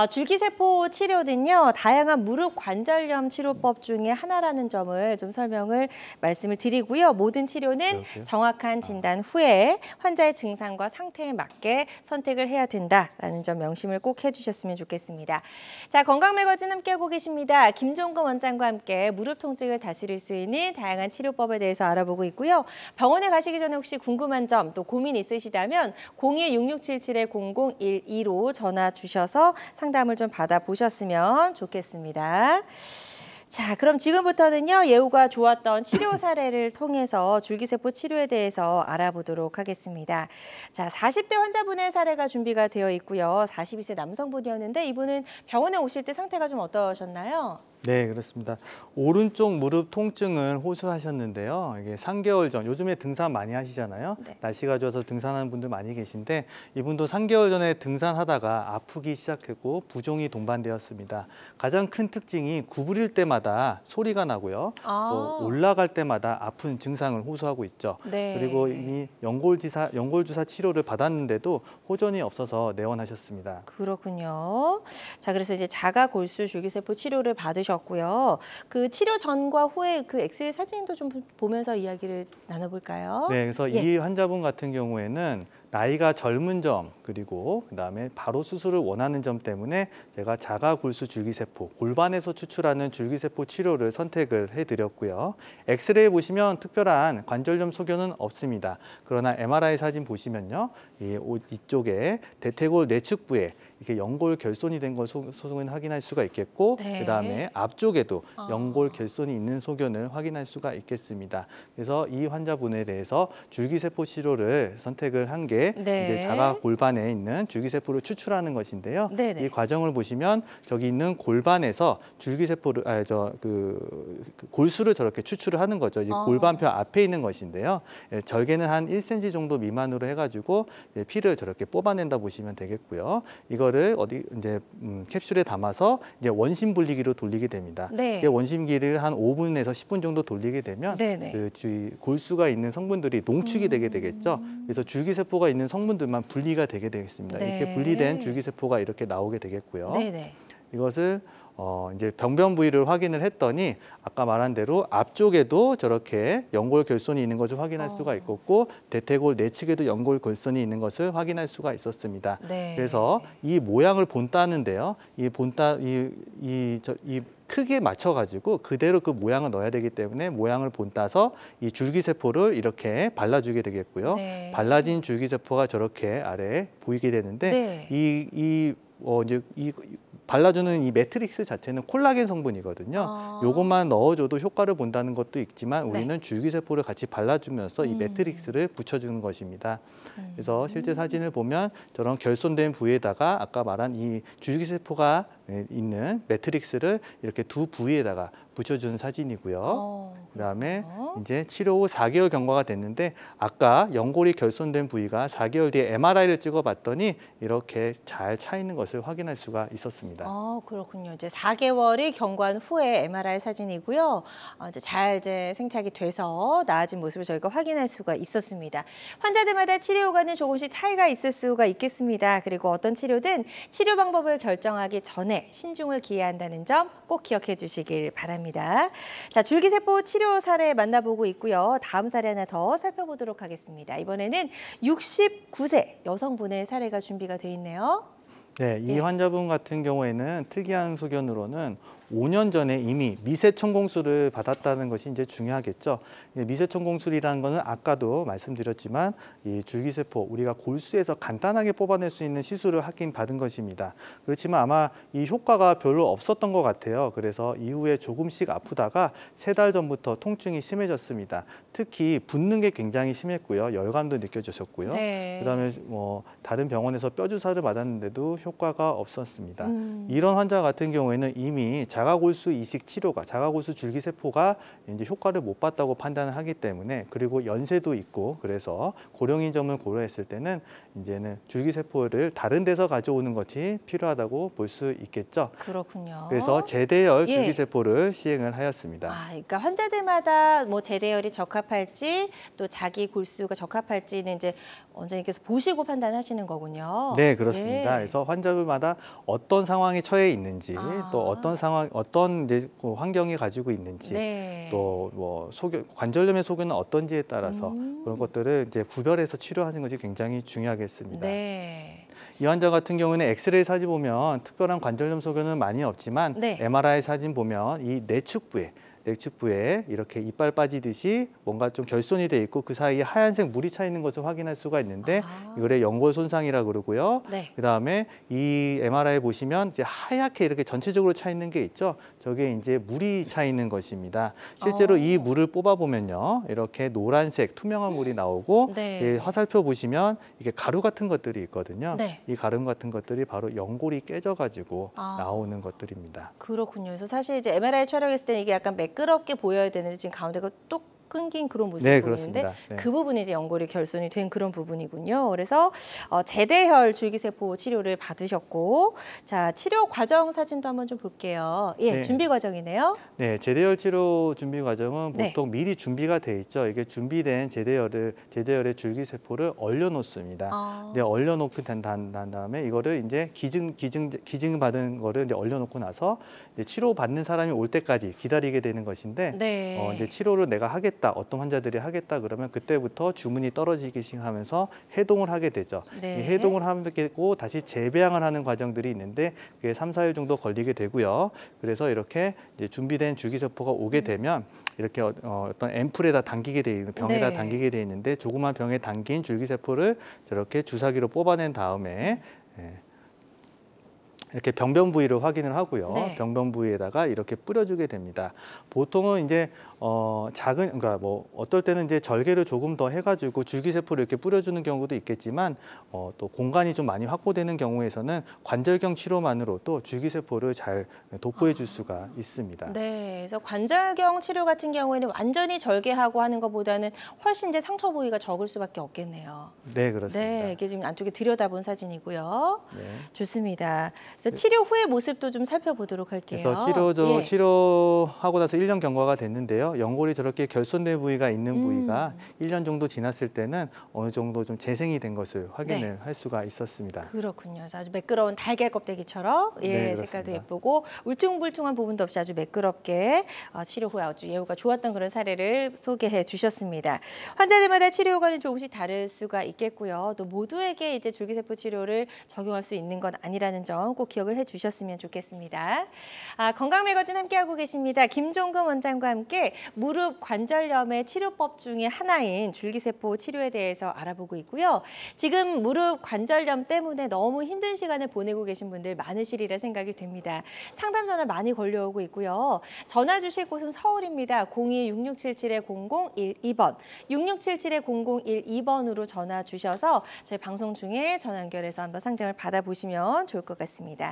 줄기세포 치료는요, 다양한 무릎 관절염 치료법 중에 하나라는 점을 좀 말씀을 드리고요. 모든 치료는 정확한 진단 후에 환자의 증상과 상태에 맞게 선택을 해야 된다라는 점 명심을 꼭 해주셨으면 좋겠습니다. 자, 건강매거진 함께하고 계십니다. 김종근 원장과 함께 무릎 통증을 다스릴 수 있는 다양한 치료법에 대해서 알아보고 있고요. 병원에 가시기 전에 혹시 궁금한 점 또 고민 있으시다면 02-6677-0012로 전화 주셔서 상담을 좀 받아보셨으면 좋겠습니다. 자, 그럼 지금부터는요, 예후가 좋았던 치료 사례를 통해서 줄기세포 치료에 대해서 알아보도록 하겠습니다. 자, 40대 환자분의 사례가 준비가 되어 있고요. 42세 남성분이었는데 이분은 병원에 오실 때 상태가 좀 어떠셨나요? 네, 그렇습니다. 오른쪽 무릎 통증을 호소하셨는데요. 이게 3개월 전, 요즘에 등산 많이 하시잖아요. 네. 날씨가 좋아서 등산하는 분들 많이 계신데 이분도 3개월 전에 등산하다가 아프기 시작했고 부종이 동반되었습니다. 가장 큰 특징이 구부릴 때마다 소리가 나고요. 또 올라갈 때마다 아픈 증상을 호소하고 있죠. 네. 그리고 이미 연골주사 치료를 받았는데도 호전이 없어서 내원하셨습니다. 그렇군요. 자, 그래서 이제 자가골수 줄기세포 치료를 받으셨고요. 그 치료 전과 후에 그 엑스레이 사진도 좀 보면서 이야기를 나눠볼까요? 네, 그래서 이 환자분 같은 경우에는 나이가 젊은 점, 그리고 그다음에 바로 수술을 원하는 점 때문에 제가 자가골수 줄기세포, 골반에서 추출하는 줄기세포 치료를 선택을 해드렸고요. 엑스레이 보시면 특별한 관절염 소견은 없습니다. 그러나 MRI 사진 보시면요, 이쪽에 대퇴골 내측부에 이렇게 연골 결손이 된 걸 소견을 확인할 수가 있겠고, 그다음에 앞쪽에도 연골 결손이 있는 소견을 확인할 수가 있겠습니다. 그래서 이 환자분에 대해서 줄기세포 치료를 선택을 한 게 이제 자가 골반에 있는 줄기세포를 추출하는 것인데요. 이 과정을 보시면 저기 있는 골반에서 줄기세포를 골수를 저렇게 추출을 하는 거죠. 이 골반뼈 앞에 있는 것인데요. 절개는 한 1cm 정도 미만으로 해가지고 피를 저렇게 뽑아낸다 보시면 되겠고요. 이거를 이제 캡슐에 담아서 이제 원심 분리기로 돌리게 됩니다. 원심기를 한 5분에서 10분 정도 돌리게 되면 그 골수가 있는 성분들이 농축이 되게 되겠죠. 그래서 줄기세포가 있는 성분들만 분리가 되게 되겠습니다. 이렇게 분리된 줄기세포가 이렇게 나오게 되겠고요. 이것을 이제 병변 부위를 확인을 했더니 아까 말한 대로 앞쪽에도 저렇게 연골 결손이 있는 것을 확인할 수가 있었고 대퇴골 내측에도 연골 결손이 있는 것을 확인할 수가 있었습니다. 그래서 이 모양을 본따는데요. 이 크게 맞춰가지고 그대로 그 모양을 넣어야 되기 때문에 모양을 본따서 이 줄기세포를 이렇게 발라주게 되겠고요. 발라진 줄기세포가 저렇게 아래에 보이게 되는데 이제 발라주는 이 매트릭스 자체는 콜라겐 성분이거든요. 요것만 넣어줘도 효과를 본다는 것도 있지만 우리는 줄기세포를 같이 발라주면서 이 매트릭스를 붙여주는 것입니다. 그래서 실제 사진을 보면 저런 결손된 부위에다가 아까 말한 이 줄기세포가 있는 매트릭스를 이렇게 두 부위에다가 붙여주는 사진이고요. 그다음에 이제 치료 후 4개월 경과가 됐는데 아까 연골이 결손된 부위가 4개월 뒤에 MRI를 찍어봤더니 이렇게 잘 차 있는 것을 확인할 수가 있었습니다. 그렇군요. 이제 4개월이 경과한 후에 MRI 사진이고요. 이제 생착이 돼서 나아진 모습을 저희가 확인할 수가 있었습니다. 환자들마다 치료 효과는 조금씩 차이가 있을 수가 있겠습니다. 그리고 어떤 치료든 치료 방법을 결정하기 전에 신중을 기해야 한다는 점 꼭 기억해 주시길 바랍니다. 자, 줄기세포 치료 사례 만나보고 있고요. 다음 사례 하나 더 살펴보도록 하겠습니다. 이번에는 69세 여성분의 사례가 준비가 돼 있네요. 네, 이 환자분 같은 경우에는 특이한 소견으로는 5년 전에 이미 미세천공술을 받았다는 것이 이제 중요하겠죠. 미세천공술이라는 것은 아까도 말씀드렸지만 이 줄기세포, 우리가 골수에서 간단하게 뽑아낼 수 있는 시술을 하긴 받은 것입니다. 그렇지만 아마 이 효과가 별로 없었던 것 같아요. 그래서 이후에 조금씩 아프다가 3달 전부터 통증이 심해졌습니다. 특히 붓는 게 굉장히 심했고요. 열감도 느껴졌었고요. 그다음에 다른 병원에서 뼈주사를 받았는데도 효과가 없었습니다. 이런 환자 같은 경우에는 이미 자가골수 이식 치료가 자가골수 줄기세포가 이제 효과를 못 봤다고 판단을 하기 때문에 그리고 연세도 있고 그래서 고령인 점을 고려했을 때는 이제는 줄기세포를 다른 데서 가져오는 것이 필요하다고 볼 수 있겠죠. 그렇군요. 그래서 재대열 예. 줄기세포를 시행을 하였습니다. 그러니까 환자들마다 뭐 재대열이 적합할지 또 자기 골수가 적합할지는 이제 원장님께서 보시고 판단하시는 거군요. 네, 그렇습니다. 예. 그래서 환자들마다 어떤 상황에 처해 있는지, 또 어떤 상황, 어떤 이제 그 환경이 가지고 있는지, 네. 또 뭐 관절염의 소견은 어떤지에 따라서 그런 것들을 이제 구별해서 치료하는 것이 굉장히 중요하겠습니다. 네. 이 환자 같은 경우는 엑스레이 사진 보면 특별한 관절염 소견은 많이 없지만 네. MRI 사진 보면 이 내측부에 이렇게 이빨 빠지듯이 뭔가 좀 결손이 돼 있고 그 사이에 하얀색 물이 차 있는 것을 확인할 수가 있는데 이거를 연골 손상이라고 그러고요. 네. 그다음에 이 MRI 보시면 이제 하얗게 이렇게 전체적으로 차 있는 게 있죠. 저게 이제 물이 차 있는 것입니다. 실제로 이 물을 뽑아 보면요. 이렇게 노란색 투명한 물이 나오고 네. 화살표 보시면 이게 가루 같은 것들이 있거든요. 네. 이 가루 같은 것들이 바로 연골이 깨져 가지고 나오는 것들입니다. 그렇군요. 그래서 사실 이제 MRI 촬영했을 때는 이게 약간 매끄럽게 보여야 되는데 지금 가운데가 똑 끊긴 그런 모습이 네, 보이는데 그렇습니다. 네. 그 부분이 이제 연골이 결손이 된 그런 부분이군요. 그래서 재대혈 줄기세포 치료를 받으셨고, 자 치료 과정 사진도 한번 좀 볼게요. 예, 네. 준비 과정이네요. 네, 재대열 치료 준비 과정은 네. 보통 미리 준비가 돼 있죠. 이게 준비된 재대열의 줄기세포를 얼려놓습니다. 네, 얼려놓고 난 다음에 이거를 이제 기증 받은 거를 이제 얼려놓고 나서 이제 치료 받는 사람이 올 때까지 기다리게 되는 것인데, 네. 이제 치료를 내가 하겠다, 어떤 환자들이 하겠다 그러면 그때부터 주문이 떨어지기 시작하면서 해동을 하게 되죠. 네. 이 해동을 하고 다시 재배양을 하는 과정들이 있는데 그게 3, 4일 정도 걸리게 되고요. 그래서 이렇게 이제 준비된 줄기세포가 오게 되면 이렇게 어떤 앰플에다 당기게 돼 있는 병에다 네. 당기게 돼 있는데 조그만 병에 담긴 줄기세포를 저렇게 주사기로 뽑아낸 다음에 이렇게 병변 부위를 확인을 하고요. 네. 병변 부위에다가 이렇게 뿌려주게 됩니다. 보통은 이제 그러니까 뭐 어떨 때는 이제 절개를 조금 더 해가지고 줄기세포를 이렇게 뿌려주는 경우도 있겠지만 또 공간이 좀 많이 확보되는 경우에서는 관절경 치료만으로도 줄기세포를 잘 도포해줄 수가 있습니다. 네, 그래서 관절경 치료 같은 경우에는 완전히 절개하고 하는 것보다는 훨씬 이제 상처 부위가 적을 수밖에 없겠네요. 네, 그렇습니다. 네, 이게 지금 안쪽에 들여다본 사진이고요. 네. 좋습니다. 그래서 치료 후의 모습도 좀 살펴보도록 할게요. 그래서 예. 치료하고 나서 1년 경과가 됐는데요. 연골이 저렇게 결손된 부위가 있는 부위가 1년 정도 지났을 때는 어느 정도 좀 재생이 된 것을 확인을 할 수가 있었습니다. 그렇군요. 그래서 아주 매끄러운 달걀 껍데기처럼 네, 색깔도 그렇습니다. 예쁘고 울퉁불퉁한 부분도 없이 아주 매끄럽게 치료 후에 아주 예후가 좋았던 그런 사례를 소개해 주셨습니다. 환자들마다 치료 효과는 조금씩 다를 수가 있겠고요. 또 모두에게 이제 줄기세포 치료를 적용할 수 있는 건 아니라는 점 꼭 기억을 해 주셨으면 좋겠습니다. 건강 매거진 함께하고 계십니다. 김종금 원장과 함께 무릎 관절염의 치료법 중에 하나인 줄기세포 치료에 대해서 알아보고 있고요. 지금 무릎 관절염 때문에 너무 힘든 시간을 보내고 계신 분들 많으시리라 생각이 됩니다. 상담 전화 많이 걸려오고 있고요. 전화 주실 곳은 서울입니다. 02-6677-0012번, 6677-0012번으로 전화 주셔서 저희 방송 중에 전화 연결해서 한번 상담을 받아보시면 좋을 것 같습니다.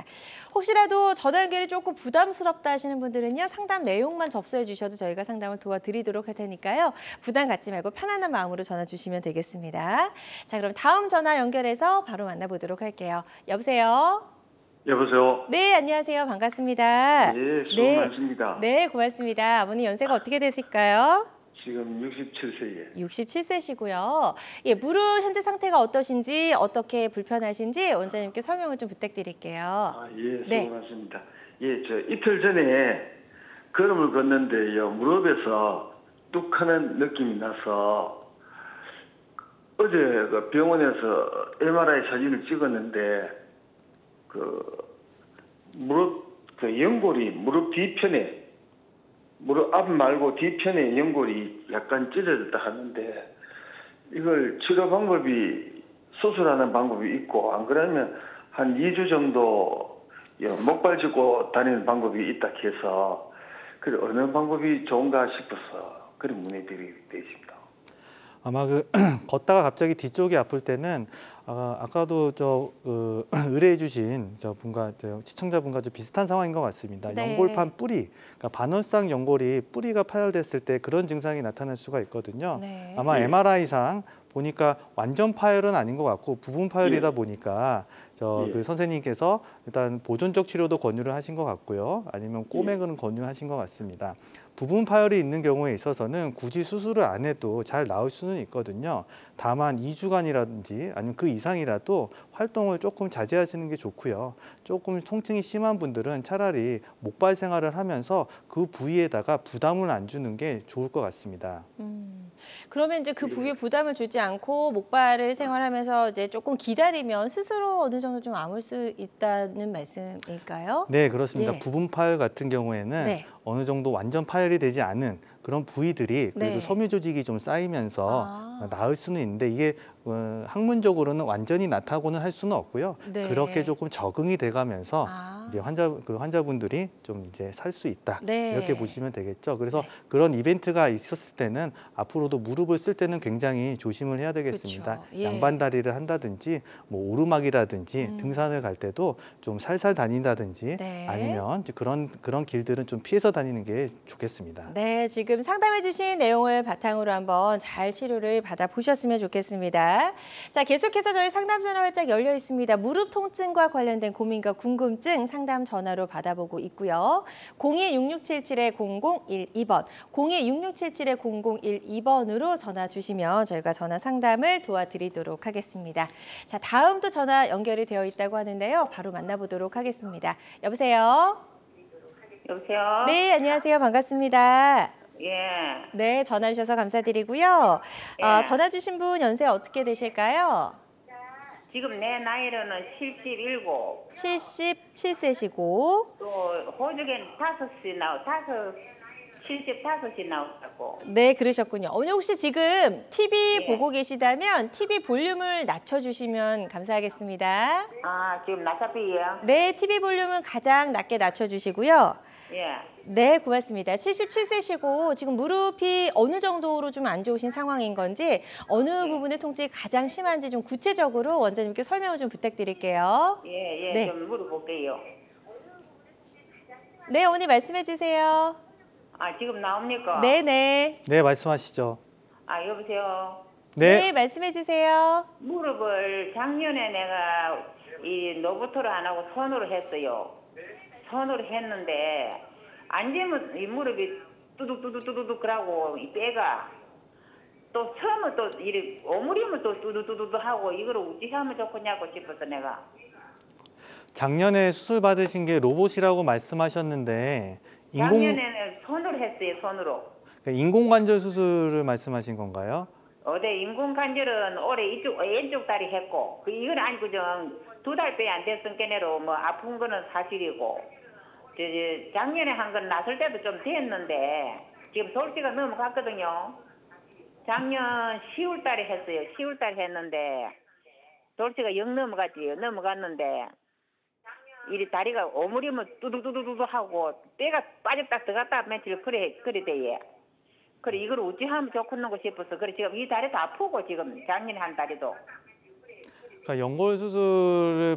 혹시라도 전화 연결이 조금 부담스럽다 하시는 분들은요. 상담 내용만 접수해 주셔도 저희가 상담을 도와드리도록 할 테니까요. 부담 갖지 말고 편안한 마음으로 전화 주시면 되겠습니다. 자, 그럼 다음 전화 연결해서 바로 만나보도록 할게요. 여보세요? 여보세요? 네, 안녕하세요. 반갑습니다. 예, 수고 네. 많습니다. 네, 고맙습니다. 아버님 연세가 어떻게 되실까요? 지금 67세에. 67세시고요. 예, 무릎 현재 상태가 어떠신지, 어떻게 불편하신지 원장님께 설명을 좀 부탁드릴게요. 예, 네. 수고 많습니다. 예, 저 이틀 전에 걸음을 걷는데요. 무릎에서 뚝 하는 느낌이 나서 어제 그 병원에서 MRI 사진을 찍었는데 무릎 연골이 무릎 뒤편에 무릎 앞 말고 뒤편에 연골이 약간 찢어졌다 하는데 이걸 치료 방법이 수술하는 방법이 있고 안 그러면 한 2주 정도 목발 짚고 다니는 방법이 있다 해서 그래 어느 방법이 좋은가 싶어서 그런 문의드리게 되십니다. 아마 걷다가 갑자기 뒤쪽이 아플 때는 아까도 의뢰해 주신 시청자분과 좀 비슷한 상황인 것 같습니다. 네. 연골판 뿌리, 그러니까 반월상 연골이 뿌리가 파열됐을 때 그런 증상이 나타날 수가 있거든요. 네. 아마 MRI상 보니까 완전 파열은 아닌 것 같고 부분 파열이다 보니까 그 선생님께서 일단 보존적 치료도 권유를 하신 것 같고요. 아니면 꼬맥은 권유하신 것 같습니다. 부분 파열이 있는 경우에 있어서는 굳이 수술을 안 해도 잘 나을 수는 있거든요. 다만 2주간이라든지 아니면 그 이상이라도 활동을 조금 자제하시는 게 좋고요. 조금 통증이 심한 분들은 차라리 목발 생활을 하면서 그 부위에다가 부담을 안 주는 게 좋을 것 같습니다. 그러면 이제 그 부위에 부담을 주지 않고 목발을 생활하면서 이제 조금 기다리면 스스로 어느 정도 좀 아물 수 있다는 말씀일까요? 네, 그렇습니다. 예. 부분 파열 같은 경우에는 네. 어느 정도 완전 파열이 되지 않은 그런 부위들이 그래도 네. 섬유 조직이 좀 쌓이면서 나을 수는 있는데 이게 학문적으로는 완전히 낫다고는 할 수는 없고요. 네. 그렇게 조금 적응이 돼가면서 이제 환자분들이 좀 이제 살 수 있다 네. 이렇게 보시면 되겠죠. 그래서 네. 그런 이벤트가 있었을 때는 앞으로도 무릎을 쓸 때는 굉장히 조심을 해야 되겠습니다. 그렇죠. 예. 양반 다리를 한다든지 뭐 오르막이라든지 등산을 갈 때도 좀 살살 다닌다든지 네. 아니면 이제 그런 길들은 좀 피해서 다니는 게 좋겠습니다. 네, 지금 상담해 주신 내용을 바탕으로 한번 잘 치료를 받아보셨으면 좋겠습니다. 자, 계속해서 저희 상담 전화 활짝 열려 있습니다. 무릎 통증과 관련된 고민과 궁금증 상담 전화로 받아보고 있고요. 02-6677-0012번, 02-6677-0012번으로 전화 주시면 저희가 전화 상담을 도와드리도록 하겠습니다. 자, 다음 또 전화 연결이 되어 있다고 하는데요. 바로 만나보도록 하겠습니다. 여보세요? 여보세요? 네, 안녕하세요. 반갑습니다. 예. 네, 전화 주셔서 감사드리고요. 예. 전화 주신 분 연세 어떻게 되실까요? 지금 내 나이로는 77. 77세시고. 또 호주엔 75이 나왔다고. 네, 그러셨군요. 어머니 혹시 지금 TV 예. 보고 계시다면 TV 볼륨을 낮춰주시면 감사하겠습니다. 아, 지금 나사비예요? 네, TV 볼륨은 가장 낮게 낮춰주시고요. 예. 네, 고맙습니다. 77세시고 지금 무릎이 어느 정도로 좀 안 좋으신 상황인 건지 어느 부분의 통증이 가장 심한지 좀 구체적으로 원장님께 설명을 좀 부탁드릴게요. 예, 예. 네. 좀 물어볼게요. 네, 어머니 말씀해 주세요. 아, 지금 나옵니까? 네네. 네, 말씀하시죠. 아, 여보세요? 네, 말씀해 주세요. 무릎을 작년에 내가 이 노부터를 안 하고 손으로 했어요. 손으로 했는데 앉으면 이 무릎이 뚜둑뚜둑뚜둑 그러고 이 뼈가 또 처음에 또 이리 오므리면 또 뚜둑뚜둑 하고 이거를 어찌 하면 좋겠냐고 싶어서 내가. 작년에 수술 받으신 게 로봇이라고 말씀하셨는데 작년에는 손으로 했어요. 손으로. 인공관절 수술을 말씀하신 건가요? 어제 인공관절은 올해 왼쪽 다리 했고 이건 아니고 좀 2달 빼 안 됐으니까 내로 뭐 아픈 거는 사실이고 작년에 한 건 나설 때도 좀 됐는데 지금 솔지가 넘어갔거든요. 작년 10월 달에 했어요. 10월 달에 했는데 솔지가 영 넘어갔는데 이리 다리가 오므리면 뚜두두두두 하고 뼈가 빠졌다 들어갔다 며칠 그래 돼요. 그래 이걸 어찌 하면 좋겠는가 싶어서 그래 지금 이 다리도 아프고 지금 작년에 한 다리도. 그러니까 연골 수술을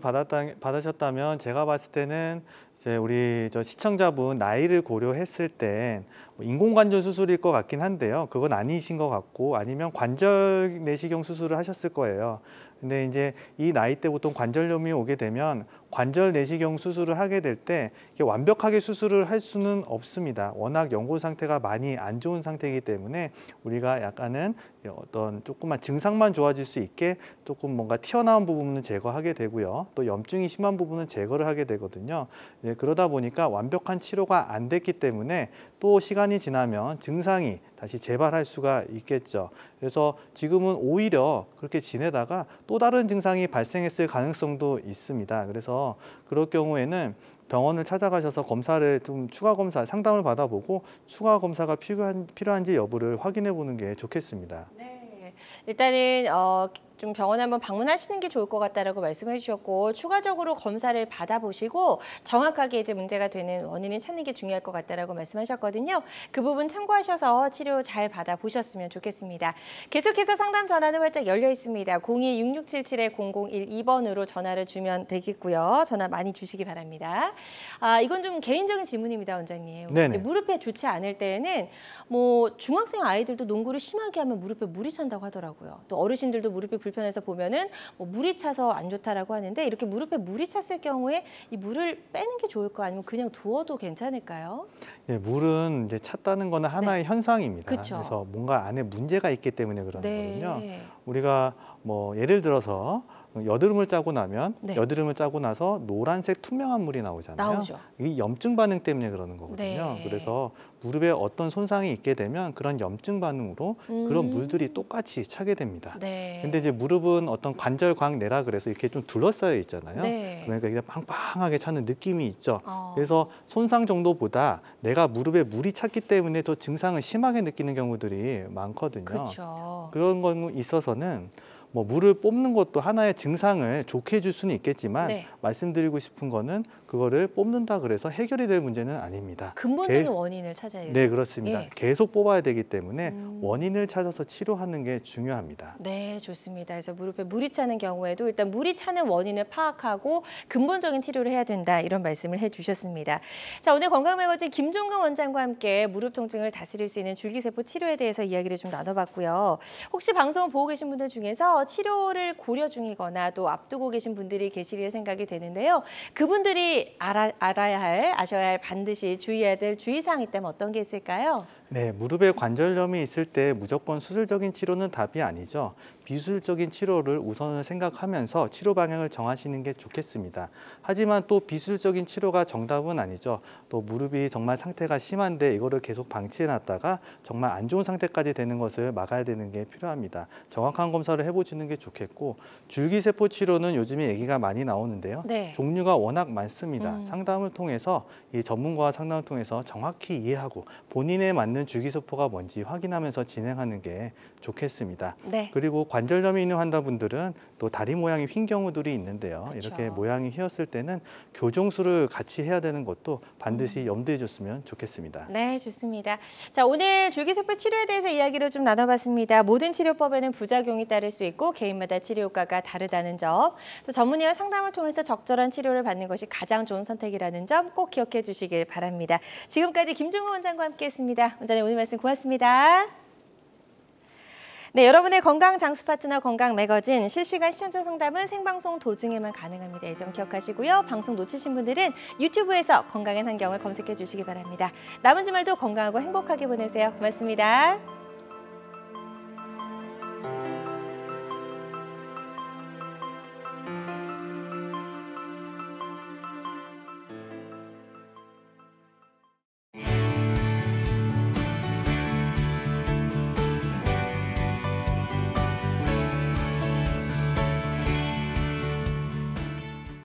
받으셨다면 제가 봤을 때는 이제 우리 시청자분 나이를 고려했을 때 인공관절 수술일 것 같긴 한데요. 그건 아니신 것 같고 아니면 관절 내시경 수술을 하셨을 거예요. 근데 이제 이 나이 때 보통 관절염이 오게 되면 관절 내시경 수술을 하게 될 때 완벽하게 수술을 할 수는 없습니다. 워낙 연골 상태가 많이 안 좋은 상태이기 때문에 우리가 약간은 어떤 조금만 증상만 좋아질 수 있게 조금 뭔가 튀어나온 부분은 제거하게 되고요. 또 염증이 심한 부분은 제거를 하게 되거든요. 그러다 보니까 완벽한 치료가 안 됐기 때문에 또 시간이 지나면 증상이 다시 재발할 수가 있겠죠. 그래서 지금은 오히려 그렇게 지내다가 또 다른 증상이 발생했을 가능성도 있습니다. 그래서 그럴 경우에는 병원을 찾아가셔서 검사를 좀 추가 검사 상담을 받아보고 추가 검사가 필요한지 여부를 확인해 보는 게 좋겠습니다. 네, 일단은 좀 병원 한번 방문하시는 게 좋을 것 같다라고 말씀해 주셨고 추가적으로 검사를 받아보시고 정확하게 이제 문제가 되는 원인을 찾는 게 중요할 것 같다라고 말씀하셨거든요. 그 부분 참고하셔서 치료 잘 받아보셨으면 좋겠습니다. 계속해서 상담 전화는 활짝 열려 있습니다. 02-6677-0012번으로 전화를 주면 되겠고요. 전화 많이 주시기 바랍니다. 이건 좀 개인적인 질문입니다, 원장님. 이제 무릎에 좋지 않을 때에는 뭐 중학생 아이들도 농구를 심하게 하면 무릎에 물이 찬다고 하더라고요. 또 어르신들도 무릎이 불편해서 보면은 뭐 물이 차서 안 좋다라고 하는데 이렇게 무릎에 물이 찼을 경우에 이 물을 빼는 게 좋을까 아니면 그냥 두어도 괜찮을까요? 네, 물은 이제 찼다는 거는 하나의 현상입니다. 그쵸. 그래서 뭔가 안에 문제가 있기 때문에 그러는 네. 거거든요. 우리가 뭐 예를 들어서 여드름을 짜고 나면 여드름을 짜고 나서 노란색 투명한 물이 나오잖아요. 나오죠. 이 염증 반응 때문에 그러는 거거든요. 네. 그래서 무릎에 어떤 손상이 있게 되면 그런 염증 반응으로 그런 물들이 똑같이 차게 됩니다. 네. 근데 이제 무릎은 어떤 관절 광내라 그래서 이렇게 좀 둘러싸여 있잖아요. 네. 그러니까 그냥 빵빵하게 차는 느낌이 있죠. 그래서 손상 정도보다 내가 무릎에 물이 찼기 때문에 더 증상을 심하게 느끼는 경우들이 많거든요. 그렇죠. 그런 건 있어서는 뭐 물을 뽑는 것도 하나의 증상을 좋게 해줄 수는 있겠지만 말씀드리고 싶은 거는 그거를 뽑는다 그래서 해결이 될 문제는 아닙니다. 근본적인 원인을 찾아야 돼요. 네, 그렇습니다. 계속 뽑아야 되기 때문에 원인을 찾아서 치료하는 게 중요합니다. 네, 좋습니다. 그래서 무릎에 물이 차는 경우에도 일단 물이 차는 원인을 파악하고 근본적인 치료를 해야 된다 이런 말씀을 해주셨습니다. 자, 오늘 건강매거진 김종근 원장과 함께 무릎 통증을 다스릴 수 있는 줄기세포 치료에 대해서 이야기를 좀 나눠봤고요. 혹시 방송을 보고 계신 분들 중에서 치료를 고려 중이거나 또 앞두고 계신 분들이 계실 생각이 되는데요. 그분들이 알아야 할, 아셔야 할, 반드시 주의해야 될 주의사항이 있다면 어떤 게 있을까요? 네, 무릎에 관절염이 있을 때 무조건 수술적인 치료는 답이 아니죠. 비수술적인 치료를 우선을 생각하면서 치료 방향을 정하시는 게 좋겠습니다. 하지만 또 비수술적인 치료가 정답은 아니죠. 또 무릎이 정말 상태가 심한데 이거를 계속 방치해놨다가 정말 안 좋은 상태까지 되는 것을 막아야 되는 게 필요합니다. 정확한 검사를 해보시는 게 좋겠고 줄기세포 치료는 요즘에 얘기가 많이 나오는데요. 종류가 워낙 많습니다. 상담을 통해서 이 전문가와 상담을 통해서 정확히 이해하고 본인에 맞는 줄기세포가 뭔지 확인하면서 진행하는 게 좋겠습니다. 그리고 관절염이 있는 환자분들은 또 다리 모양이 휜 경우들이 있는데요. 이렇게 모양이 휘었을 때는 교정술을 같이 해야 되는 것도 반드시 염두에 줬으면 좋겠습니다. 네, 좋습니다. 자, 오늘 줄기세포 치료에 대해서 이야기를 좀 나눠봤습니다. 모든 치료법에는 부작용이 따를 수 있고 개인마다 치료 효과가 다르다는 점, 또 전문의와 상담을 통해서 적절한 치료를 받는 것이 가장 좋은 선택이라는 점 꼭 기억해 주시길 바랍니다. 지금까지 김종근 원장과 함께했습니다. 원장님 오늘 말씀 고맙습니다. 네, 여러분의 건강 장수 파트너 건강 매거진 실시간 시청자 상담은 생방송 도중에만 가능합니다. 이 점 기억하시고요. 방송 놓치신 분들은 유튜브에서 건강한 환경을 검색해 주시기 바랍니다. 남은 주말도 건강하고 행복하게 보내세요. 고맙습니다.